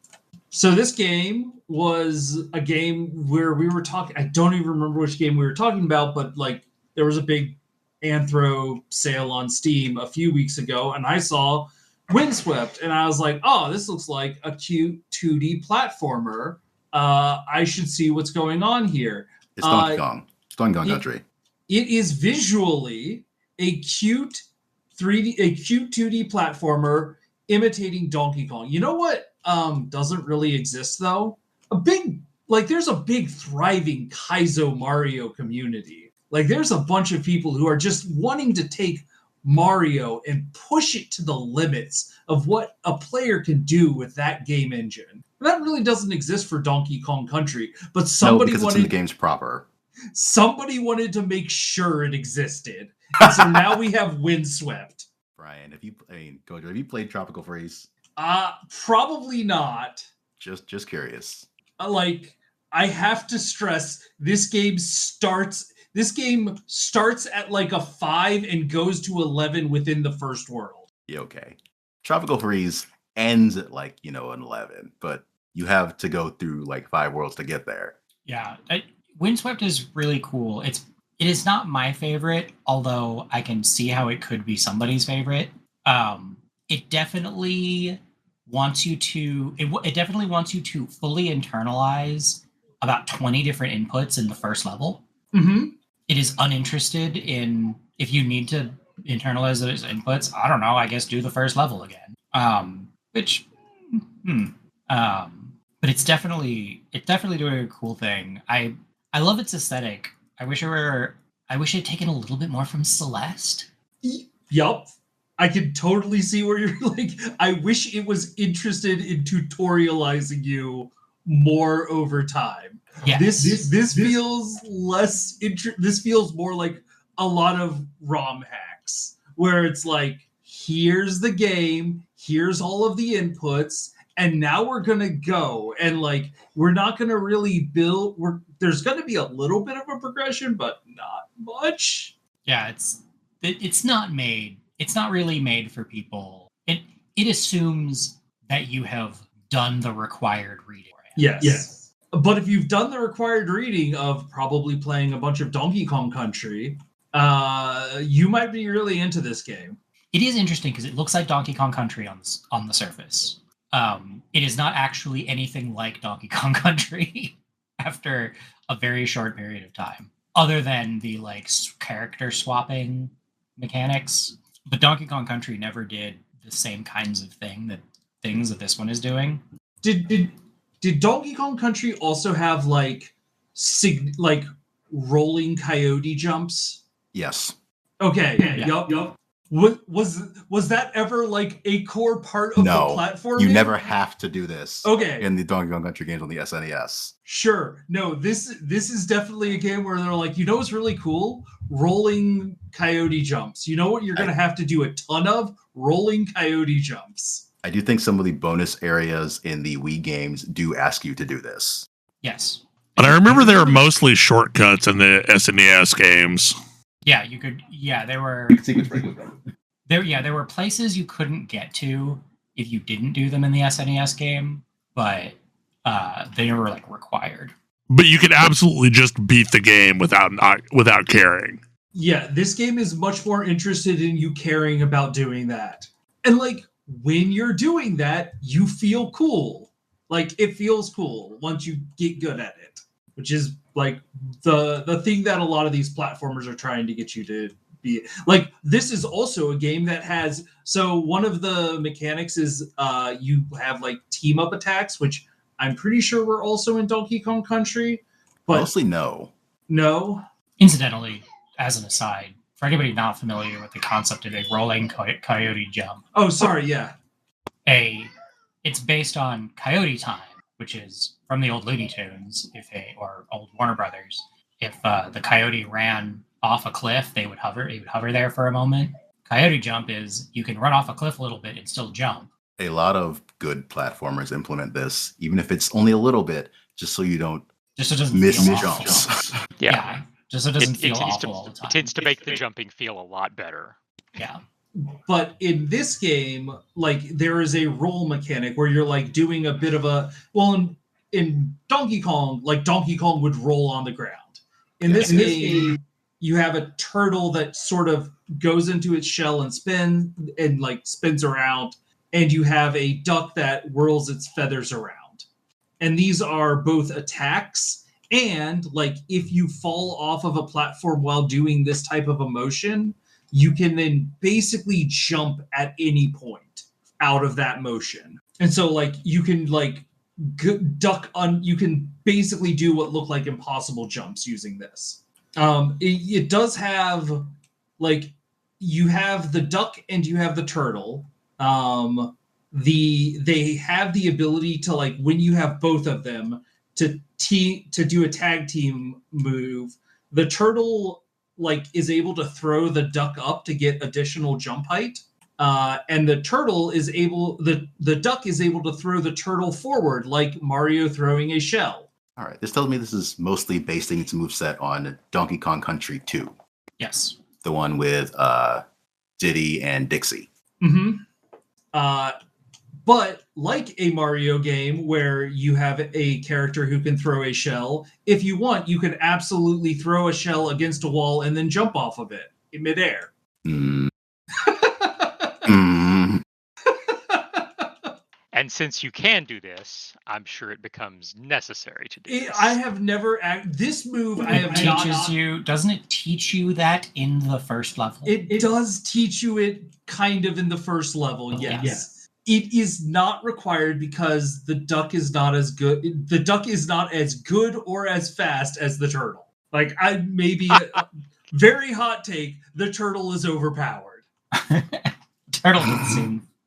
So this game was a game where we were talking. I don't even remember which game we were talking about, but like there was a big Anthro sale on Steam a few weeks ago, and I saw Windswept, and I was like, "Oh, this looks like a cute 2D platformer. I should see what's going on here." It's Donkey Kong. It's Donkey Kong Country. It is visually a cute 2D platformer imitating Donkey Kong. You know what doesn't really exist though? There's a big thriving Kaizo Mario community. Like there's a bunch of people who are just wanting to take Mario and push it to the limits of what a player can do with that game engine. That really doesn't exist for Donkey Kong Country, but somebody because wanted it's in the game's proper. Somebody wanted to make sure it existed. And so now we have Windswept. Brian, Kodra, have you played Tropical Freeze? Probably not. Just curious. I have to stress, this game starts at like a 5 and goes to 11 within the first world. Yeah, okay. Tropical Freeze ends at an 11, but you have to go through like 5 worlds to get there. Yeah, Windswept is really cool. It is not my favorite, although I can see how it could be somebody's favorite. It definitely wants you to fully internalize about 20 different inputs in the first level. Mm-hmm. It is uninterested in if you need to internalize those inputs. I don't know. I guess do the first level again. But it's definitely doing a cool thing. I love its aesthetic. I wish it had taken a little bit more from Celeste. Yup. I can totally see where you're like, I wish it was interested in tutorializing you more over time. Yeah. This feels less this feels more like a lot of ROM hacks where it's like, here's the game, here's all of the inputs, and now we're gonna go, and like we're not gonna really build. There's gonna be a little bit of a progression, but not much. Yeah, it's not really made for people. It assumes that you have done the required reading. Yes. But if you've done the required reading of probably playing a bunch of Donkey Kong Country, you might be really into this game. It is interesting because it looks like Donkey Kong Country on the surface. It is not actually anything like Donkey Kong Country after a very short period of time, other than the like character swapping mechanics. But Donkey Kong Country never did the same kinds of things that this one is doing. Did Donkey Kong Country also have like rolling coyote jumps? Yes. Okay. Yeah. Yup. Was that ever like a core part of the platform? You never have to do this. Okay. In the Donkey Kong Country games on the SNES. Sure. No, this is definitely a game where they're like, what's really cool? Rolling coyote jumps. You know what you're going to have to do a ton of? Rolling coyote jumps. I do think some of the bonus areas in the Wii games do ask you to do this. Yes. But I remember there were mostly shortcuts in the SNES games. Yeah, you could. Yeah, there were. There were places you couldn't get to if you didn't do them in the SNES game, but they were like required. But you could absolutely just beat the game without caring. Yeah, this game is much more interested in you caring about doing that, and like when you're doing that, you feel cool. Like it feels cool once you get good at it, which is like the thing that a lot of these platformers are trying to get you to be. Like this is also a game that has, so one of the mechanics is you have like team up attacks, which I'm pretty sure were also in Donkey Kong Country, but mostly no. Incidentally, as an aside, for anybody not familiar with the concept of a rolling coyote jump. Oh, sorry, yeah. It's based on Coyote Time, which is from the old Looney Tunes, or old Warner Brothers. If the coyote ran off a cliff, he would hover there for a moment. Coyote jump is you can run off a cliff a little bit and still jump. A lot of good platformers implement this, even if it's only a little bit, just so you don't miss jumps. Yeah. Just so it doesn't feel awful all the time. It tends to make the jumping feel a lot better. Yeah. but in this game, like there is a roll mechanic where you're like doing a bit of a in Donkey Kong, like Donkey Kong would roll on the ground. In this game, you have a turtle that sort of goes into its shell and spins around, and you have a duck that whirls its feathers around. And these are both attacks, and like if you fall off of a platform while doing this type of a motion, you can then basically jump at any point out of that motion. And so like you can like you can basically do what look like impossible jumps using this. It does have like you have the duck and you have the turtle. They have the ability to like when you have both of them to do a tag team move. The turtle like is able to throw the duck up to get additional jump height. And the duck is able to throw the turtle forward like Mario throwing a shell. All right, this tells me this is mostly basing its moveset on Donkey Kong Country 2. Yes. The one with Diddy and Dixie. Mm-hmm. But like a Mario game where you have a character who can throw a shell, if you want, you can absolutely throw a shell against a wall and then jump off of it in midair. And since you can do this, I'm sure it becomes necessary to do this. I have never this move. Doesn't it teach you that in the first level? It does teach you it kind of in the first level. Yes. Yeah. It is not required because the duck is not as good. The duck is not as good or as fast as the turtle. Like maybe a very hot take. The turtle is overpowered. Turtle does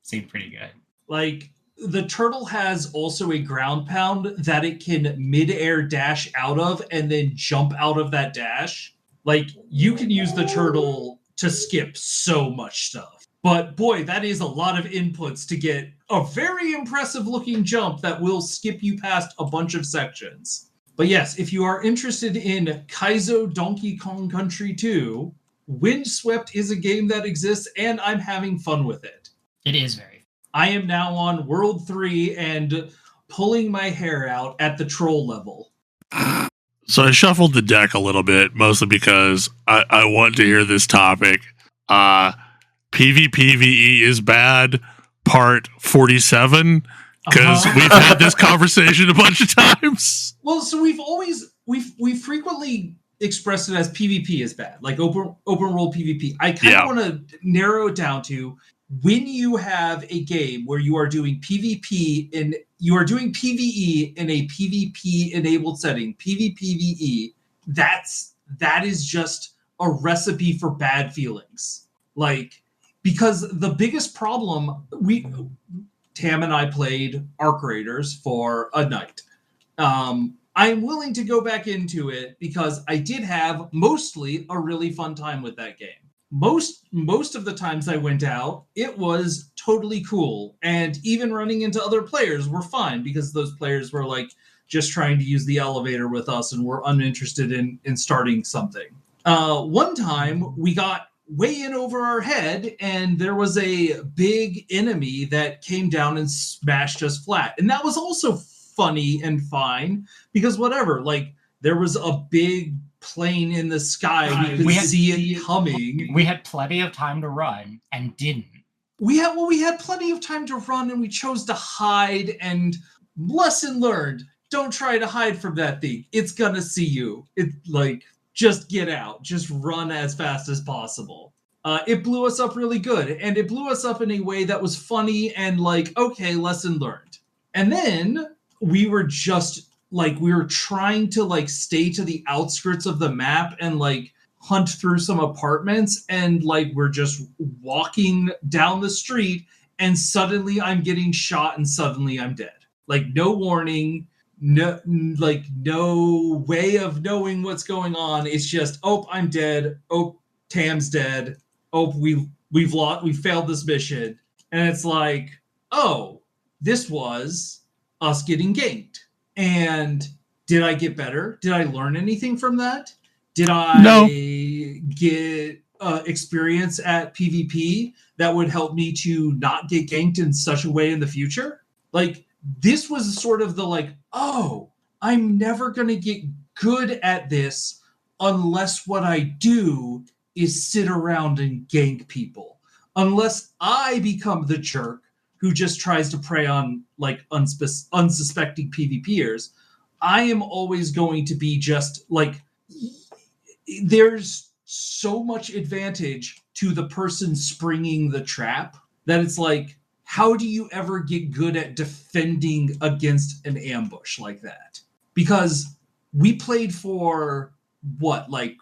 seem pretty good. Like the turtle has also a ground pound that it can mid-air dash out of and then jump out of that dash. Like you can use the turtle to skip so much stuff. But boy, that is a lot of inputs to get a very impressive looking jump that will skip you past a bunch of sections. But yes, if you are interested in Kaizo Donkey Kong Country 2, Windswept is a game that exists and I'm having fun with it. It is very. I am now on World 3 and pulling my hair out at the troll level. So I shuffled the deck a little bit, mostly because I want to hear this topic. PVPVE is bad, part 47, because we've had this conversation a bunch of times. Well, so we've frequently expressed it as PvP is bad, like open world PvP. I kind of want to narrow it down to when you have a game where you are doing PvP and you are doing PvE in a PvP enabled setting, PVPVE, that is just a recipe for bad feelings. Like, because the biggest problem, Tam and I played Arc Raiders for a night. I'm willing to go back into it because I did have mostly a really fun time with that game. Most of the times I went out, it was totally cool. And even running into other players were fine because those players were like just trying to use the elevator with us and were uninterested in starting something. One time we got way in over our head and there was a big enemy that came down and smashed us flat. And that was also funny and fine because whatever, like there was a big plane in the sky. We could see it coming. We had plenty of time to run and didn't. We had plenty of time to run and we chose to hide, and lesson learned. Don't try to hide from that thing. It's gonna see you. It like just get out. Just run as fast as possible. It blew us up really good, and it blew us up in a way that was funny and like, okay, lesson learned. And then we were trying to like stay to the outskirts of the map and like hunt through some apartments, and like we're just walking down the street and suddenly I'm getting shot and suddenly I'm dead. Like no warning, no way of knowing what's going on. It's just, oh, I'm dead. Oh, Tam's dead. Oh, we failed this mission. And it's like, oh, this was us getting ganked. And did I get better? Did I learn anything from that? Did I get experience at PvP that would help me to not get ganked in such a way in the future. Like, this was sort of the like, oh, I'm never going to get good at this unless what I do is sit around and gank people. Unless I become the jerk who just tries to prey on like unsuspecting PvPers, I am always going to be just like, there's so much advantage to the person springing the trap that it's like, how do you ever get good at defending against an ambush like that? Because we played for what, like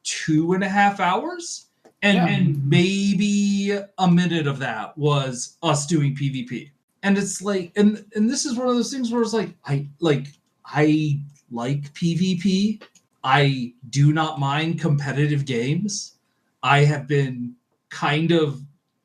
2.5 hours? And maybe a minute of that was us doing PvP. And it's like, and this is one of those things where it's like, I like PvP. I do not mind competitive games. I have been kind of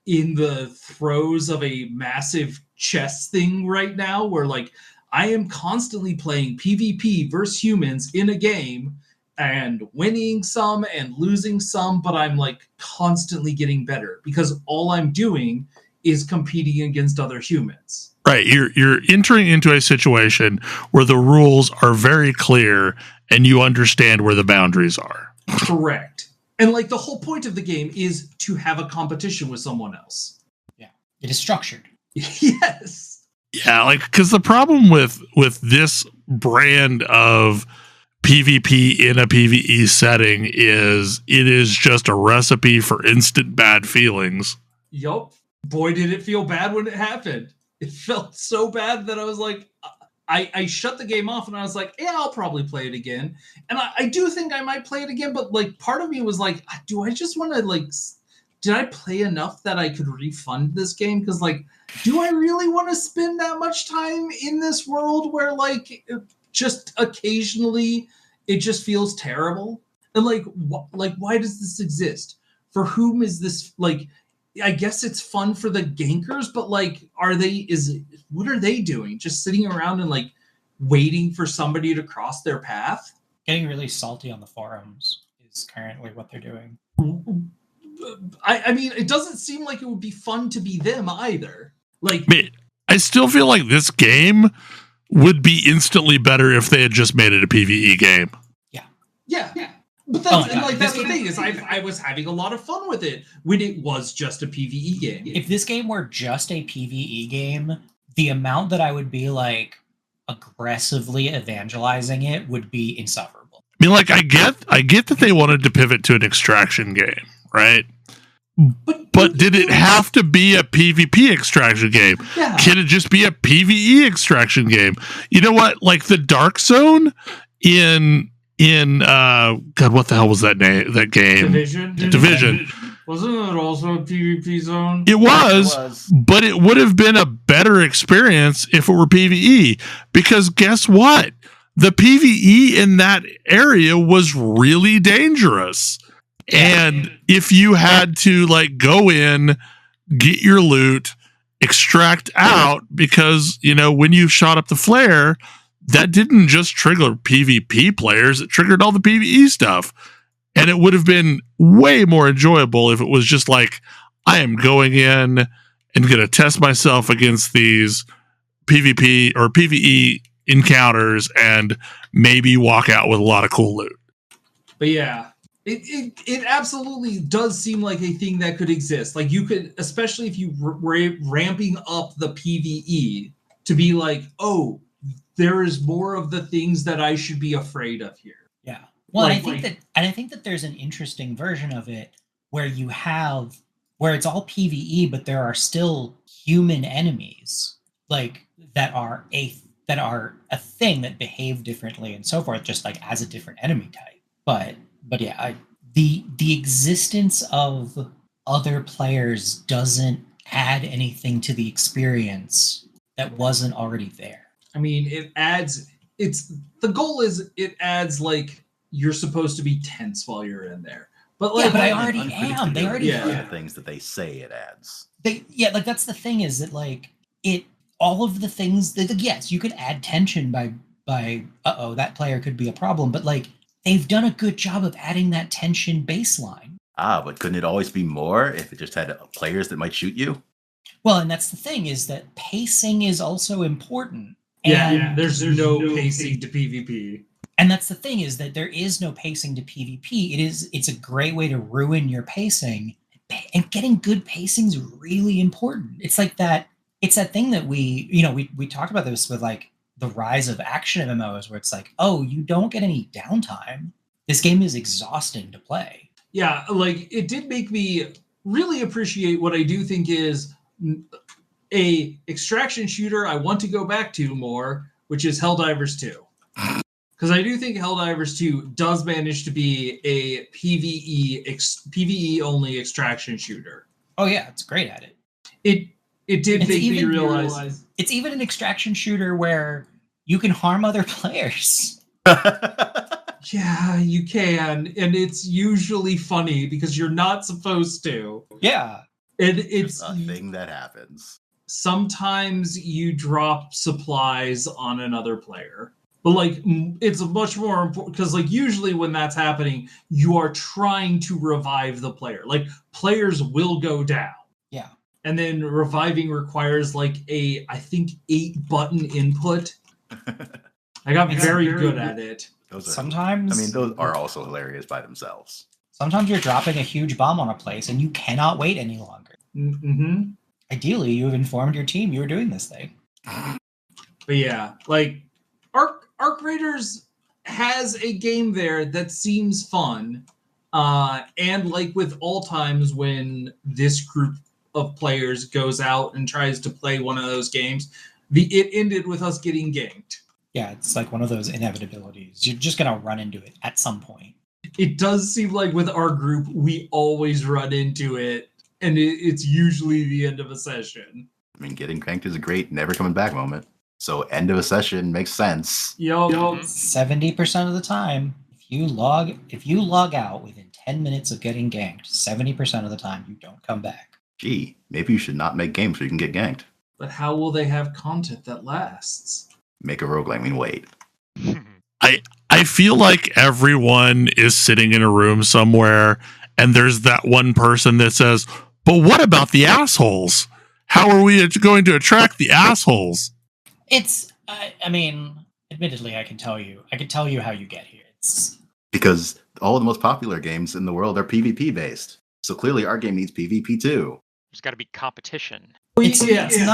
in the throes of a massive chess thing right now where like I am constantly playing PvP versus humans in a game and winning some and losing some, but I'm like constantly getting better because all I'm doing is competing against other humans. Right. You're entering into a situation where the rules are very clear and you understand where the boundaries are. Correct. And like the whole point of the game is to have a competition with someone else. Yeah. It is structured. Yes. Yeah, like because the problem with this brand of PvP in a PvE setting is it is just a recipe for instant bad feelings. Yup. Boy, did it feel bad when it happened. It felt so bad that I was like, I shut the game off and I was like, yeah, I'll probably play it again. And I do think I might play it again, but like part of me was like, do I just want to like, did I play enough that I could refund this game? Because like, do I really want to spend that much time in this world where like just occasionally it just feels terrible? And like, why does this exist? For whom is this like? I guess it's fun for the gankers, but like, what are they doing? Just sitting around and like waiting for somebody to cross their path? Getting really salty on the forums is currently what they're doing. I mean, it doesn't seem like it would be fun to be them either. Like, I still feel like this game would be instantly better if they had just made it a PvE game. Yeah. But that's the thing is I was having a lot of fun with it when it was just a PvE game. If this game were just a PvE game, the amount that I would be like aggressively evangelizing it would be insufferable. I mean, like I get that they wanted to pivot to an extraction game, right? But did it have to be a PvP extraction game? Yeah. Can it just be a PvE extraction game? You know what? Like the Dark Zone in God, what the hell was that name? That game? Division. Wasn't it also a PvP zone? It was, but it would have been a better experience if it were PvE. Because guess what? The PvE in that area was really dangerous. And if you had to like go in, get your loot, extract out, because you know when you shot up the flare, that didn't just trigger PvP players, it triggered all the PvE stuff. And it would have been way more enjoyable if it was just like, I am going in and going to test myself against these PvP or PvE encounters and maybe walk out with a lot of cool loot. But yeah, it absolutely does seem like a thing that could exist. Like you could, especially if you were ramping up the PvE to be like, oh, there is more of the things that I should be afraid of here. Yeah. Well, I think that there's an interesting version of it where it's all PvE, but there are still human enemies like that are a thing that behave differently and so forth, just like as a different enemy type. But yeah, the existence of other players doesn't add anything to the experience that wasn't already there. I mean, the goal is it adds like you're supposed to be tense while you're in there. But like, yeah, but I already am. They already the things that they say it adds. Like that's the thing is that like all of the things that yes, you could add tension by that player could be a problem, but like they've done a good job of adding that tension baseline. But couldn't it always be more if it just had players that might shoot you? Well, and that's the thing, is that pacing is also important. Yeah, there's no pacing to PvP. And that's the thing, is that there is no pacing to PvP. It's a great way to ruin your pacing. And getting good pacing is really important. It's like that. It's that thing that we talked about this with like the rise of action MMOs, where it's like, oh, you don't get any downtime. This game is exhausting to play. Yeah, like it did make me really appreciate what I do think is a extraction shooter I want to go back to more, which is Helldivers 2. Because I do think Helldivers 2 does manage to be a PvE only extraction shooter. Oh yeah, it's great at it. It did make me realize it's even an extraction shooter where you can harm other players. Yeah, you can, and it's usually funny because you're not supposed to. Yeah. And it's a thing that happens. Sometimes you drop supplies on another player. But like it's much more important because like usually when that's happening, you are trying to revive the player. Like players will go down. Yeah. And then reviving requires like I think 8-button input. I got very good at it. Sometimes those are also hilarious by themselves. Sometimes you're dropping a huge bomb on a place and you cannot wait any longer. Mm-hmm. Ideally, you have informed your team you were doing this thing. But yeah, like Arc Raiders has a game there that seems fun. And like with all times when this group of players goes out and tries to play one of those games, it ended with us getting ganked. Yeah, it's like one of those inevitabilities. You're just going to run into it at some point. It does seem like with our group, we always run into it, and it's usually the end of a session. I mean, getting cranked is a great never coming back moment. So end of a session makes sense. Yo. 70% of the time, if you log out within 10 minutes of getting ganked, 70% of the time you don't come back. Gee, maybe you should not make games where you can get ganked. But how will they have content that lasts? Make a roguelike. I mean, wait. I feel like everyone is sitting in a room somewhere and there's that one person that says, but what about the assholes? How are we going to attract the assholes? It's, I mean, admittedly, I can tell you how you get here. It's because all of the most popular games in the world are PvP based. So clearly our game needs PvP too. There's got to be competition. It's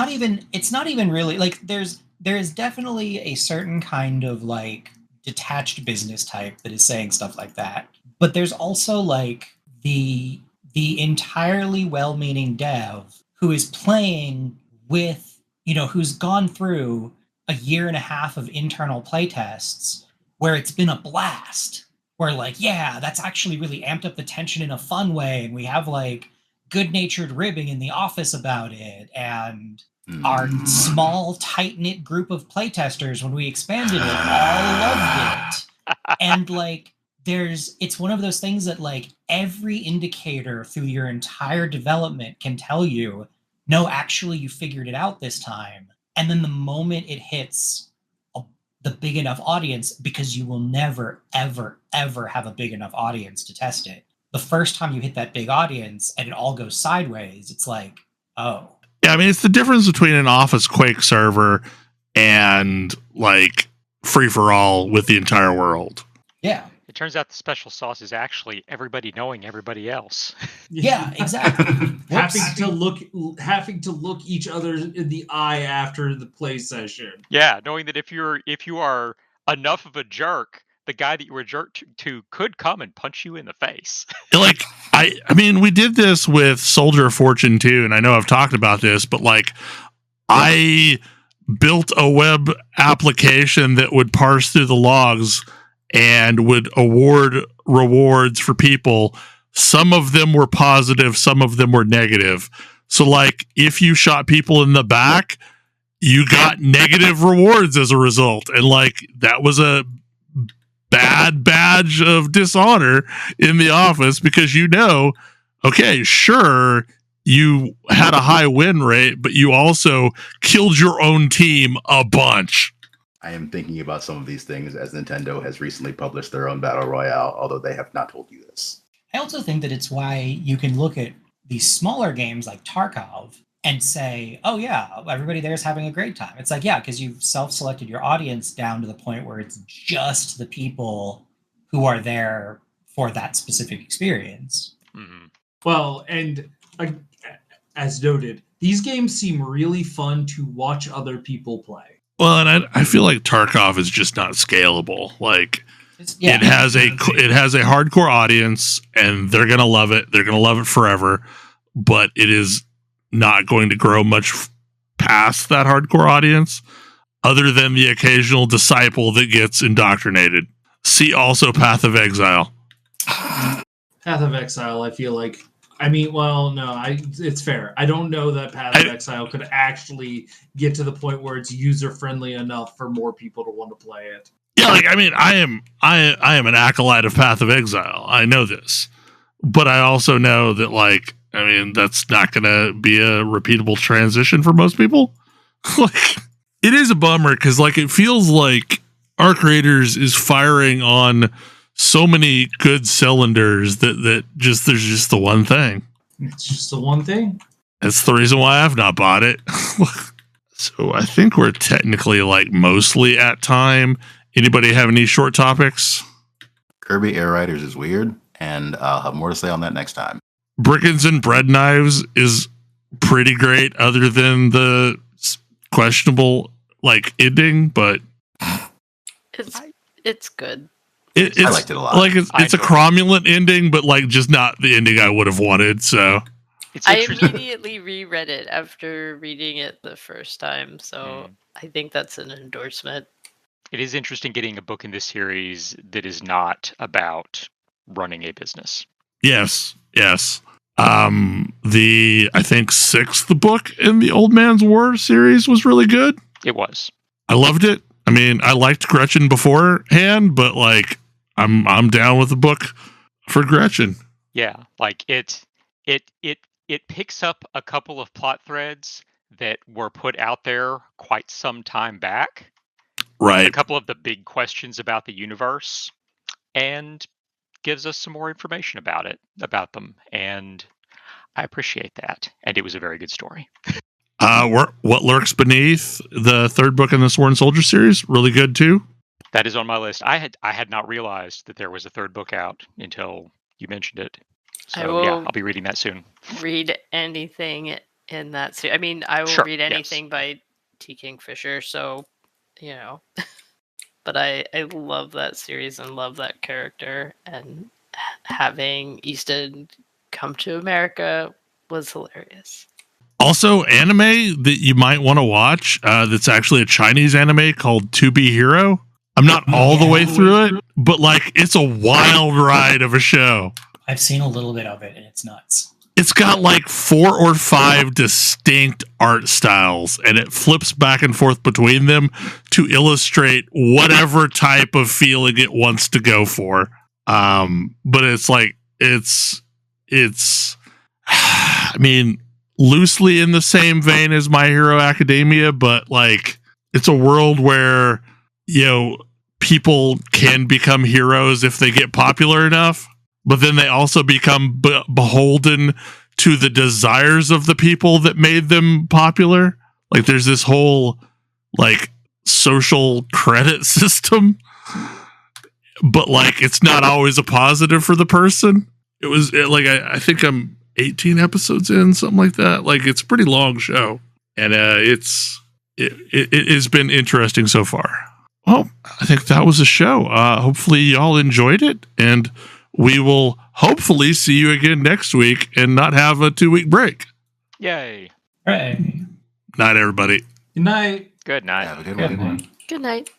not even really like there is definitely a certain kind of like detached business type that is saying stuff like that. But there's also like the entirely well-meaning dev who is playing with, who's gone through a year and a half of internal playtests where it's been a blast. Where like, yeah, that's actually really amped up the tension in a fun way. And we have like good-natured ribbing in the office about it. And our small, tight-knit group of playtesters, when we expanded it, all loved it. And like, it's one of those things that like every indicator through your entire development can tell you, no, actually you figured it out this time. And then the moment it hits the big enough audience, because you will never, ever, ever have a big enough audience to test it. The first time you hit that big audience and it all goes sideways, it's like, oh. Yeah, I mean, it's the difference between an Office Quake server and like free-for-all with the entire world. Yeah. It turns out the special sauce is actually everybody knowing everybody else. Yeah, exactly. having to look each other in the eye after the play session. Yeah, knowing that if you are enough of a jerk, the guy that you were a jerk to could come and punch you in the face. Like, I mean, we did this with Soldier of Fortune 2, and I know I've talked about this, but like, I built a web application that would parse through the logs and would award rewards for people. Some of them were positive, some of them were negative. So like, if you shot people in the back, you got negative rewards as a result. And like, that was a bad badge of dishonor in the office because okay, sure, you had a high win rate, but you also killed your own team a bunch. I am thinking about some of these things as Nintendo has recently published their own Battle Royale, although they have not told you this. I also think that it's why you can look at these smaller games like Tarkov and say, oh yeah, everybody there is having a great time. It's like, yeah, because you've self-selected your audience down to the point where it's just the people who are there for that specific experience. Mm-hmm. Well, and as noted, these games seem really fun to watch other people play. Well, and I feel like Tarkov is just not scalable. Like it has a hardcore audience, and they're gonna love it. They're gonna love it forever. But it is not going to grow much past that hardcore audience, other than the occasional disciple that gets indoctrinated. See also Path of Exile. Path of Exile, I feel like. I mean, well, no, it's fair. I don't know that Path of Exile could actually get to the point where it's user friendly enough for more people to want to play it. Yeah, like I mean, I am an acolyte of Path of Exile. I know this, but I also know that, like, I mean, that's not going to be a repeatable transition for most people. Like, it is a bummer because, like, it feels like our creators is firing on so many good cylinders that just there's just the one thing. It's just the one thing. That's the reason why I've not bought it. So I think we're technically like mostly at time. Anybody have any short topics? Kirby Air Riders is weird, and I'll have more to say on that next time. Brickens and Bread Knives is pretty great, other than the questionable like ending, but it's good. I liked it a lot. Like it's a cromulent ending, but like just not the ending I would have wanted. So I immediately reread it after reading it the first time, so I think that's an endorsement. It is interesting getting a book in this series that is not about running a business. Yes. The I think 6th book in the Old Man's War series was really good. It was. I loved it. I mean, I liked Gretchen beforehand, but like I'm down with the book for Gretchen. Yeah, like it picks up a couple of plot threads that were put out there quite some time back. Right. A couple of the big questions about the universe, and gives us some more information about them, and I appreciate that. And it was a very good story. What Lurks Beneath, the 3rd book in the Sworn Soldier series, really good too. That is on my list. I had not realized that there was a 3rd book out until you mentioned it. So yeah, I'll be reading that soon. Read anything in that series. I mean, I will read anything by T. Kingfisher, so you know. But I love that series and love that character, and having Easton come to America was hilarious. Also, anime that you might want to watch, that's actually a Chinese anime called To Be Hero. I'm not all the way through it, but like it's a wild ride of a show. I've seen a little bit of it, and it's nuts. It's got like 4 or 5 distinct art styles, and it flips back and forth between them to illustrate whatever type of feeling it wants to go for. But it's like it's I mean, loosely in the same vein as My Hero Academia, but like it's a world where, you know, people can become heroes if they get popular enough. But then they also become beholden to the desires of the people that made them popular. Like there's this whole like social credit system, but like it's not always a positive for the person. I think I'm 18 episodes in, something like that. Like it's a pretty long show, and it has been interesting so far. Well, I think that was a show. Hopefully y'all enjoyed it, and we will hopefully see you again next week and not have a 2-week break. Yay. Hooray. Night, everybody. Good night. Good night. Have a good one. Good night.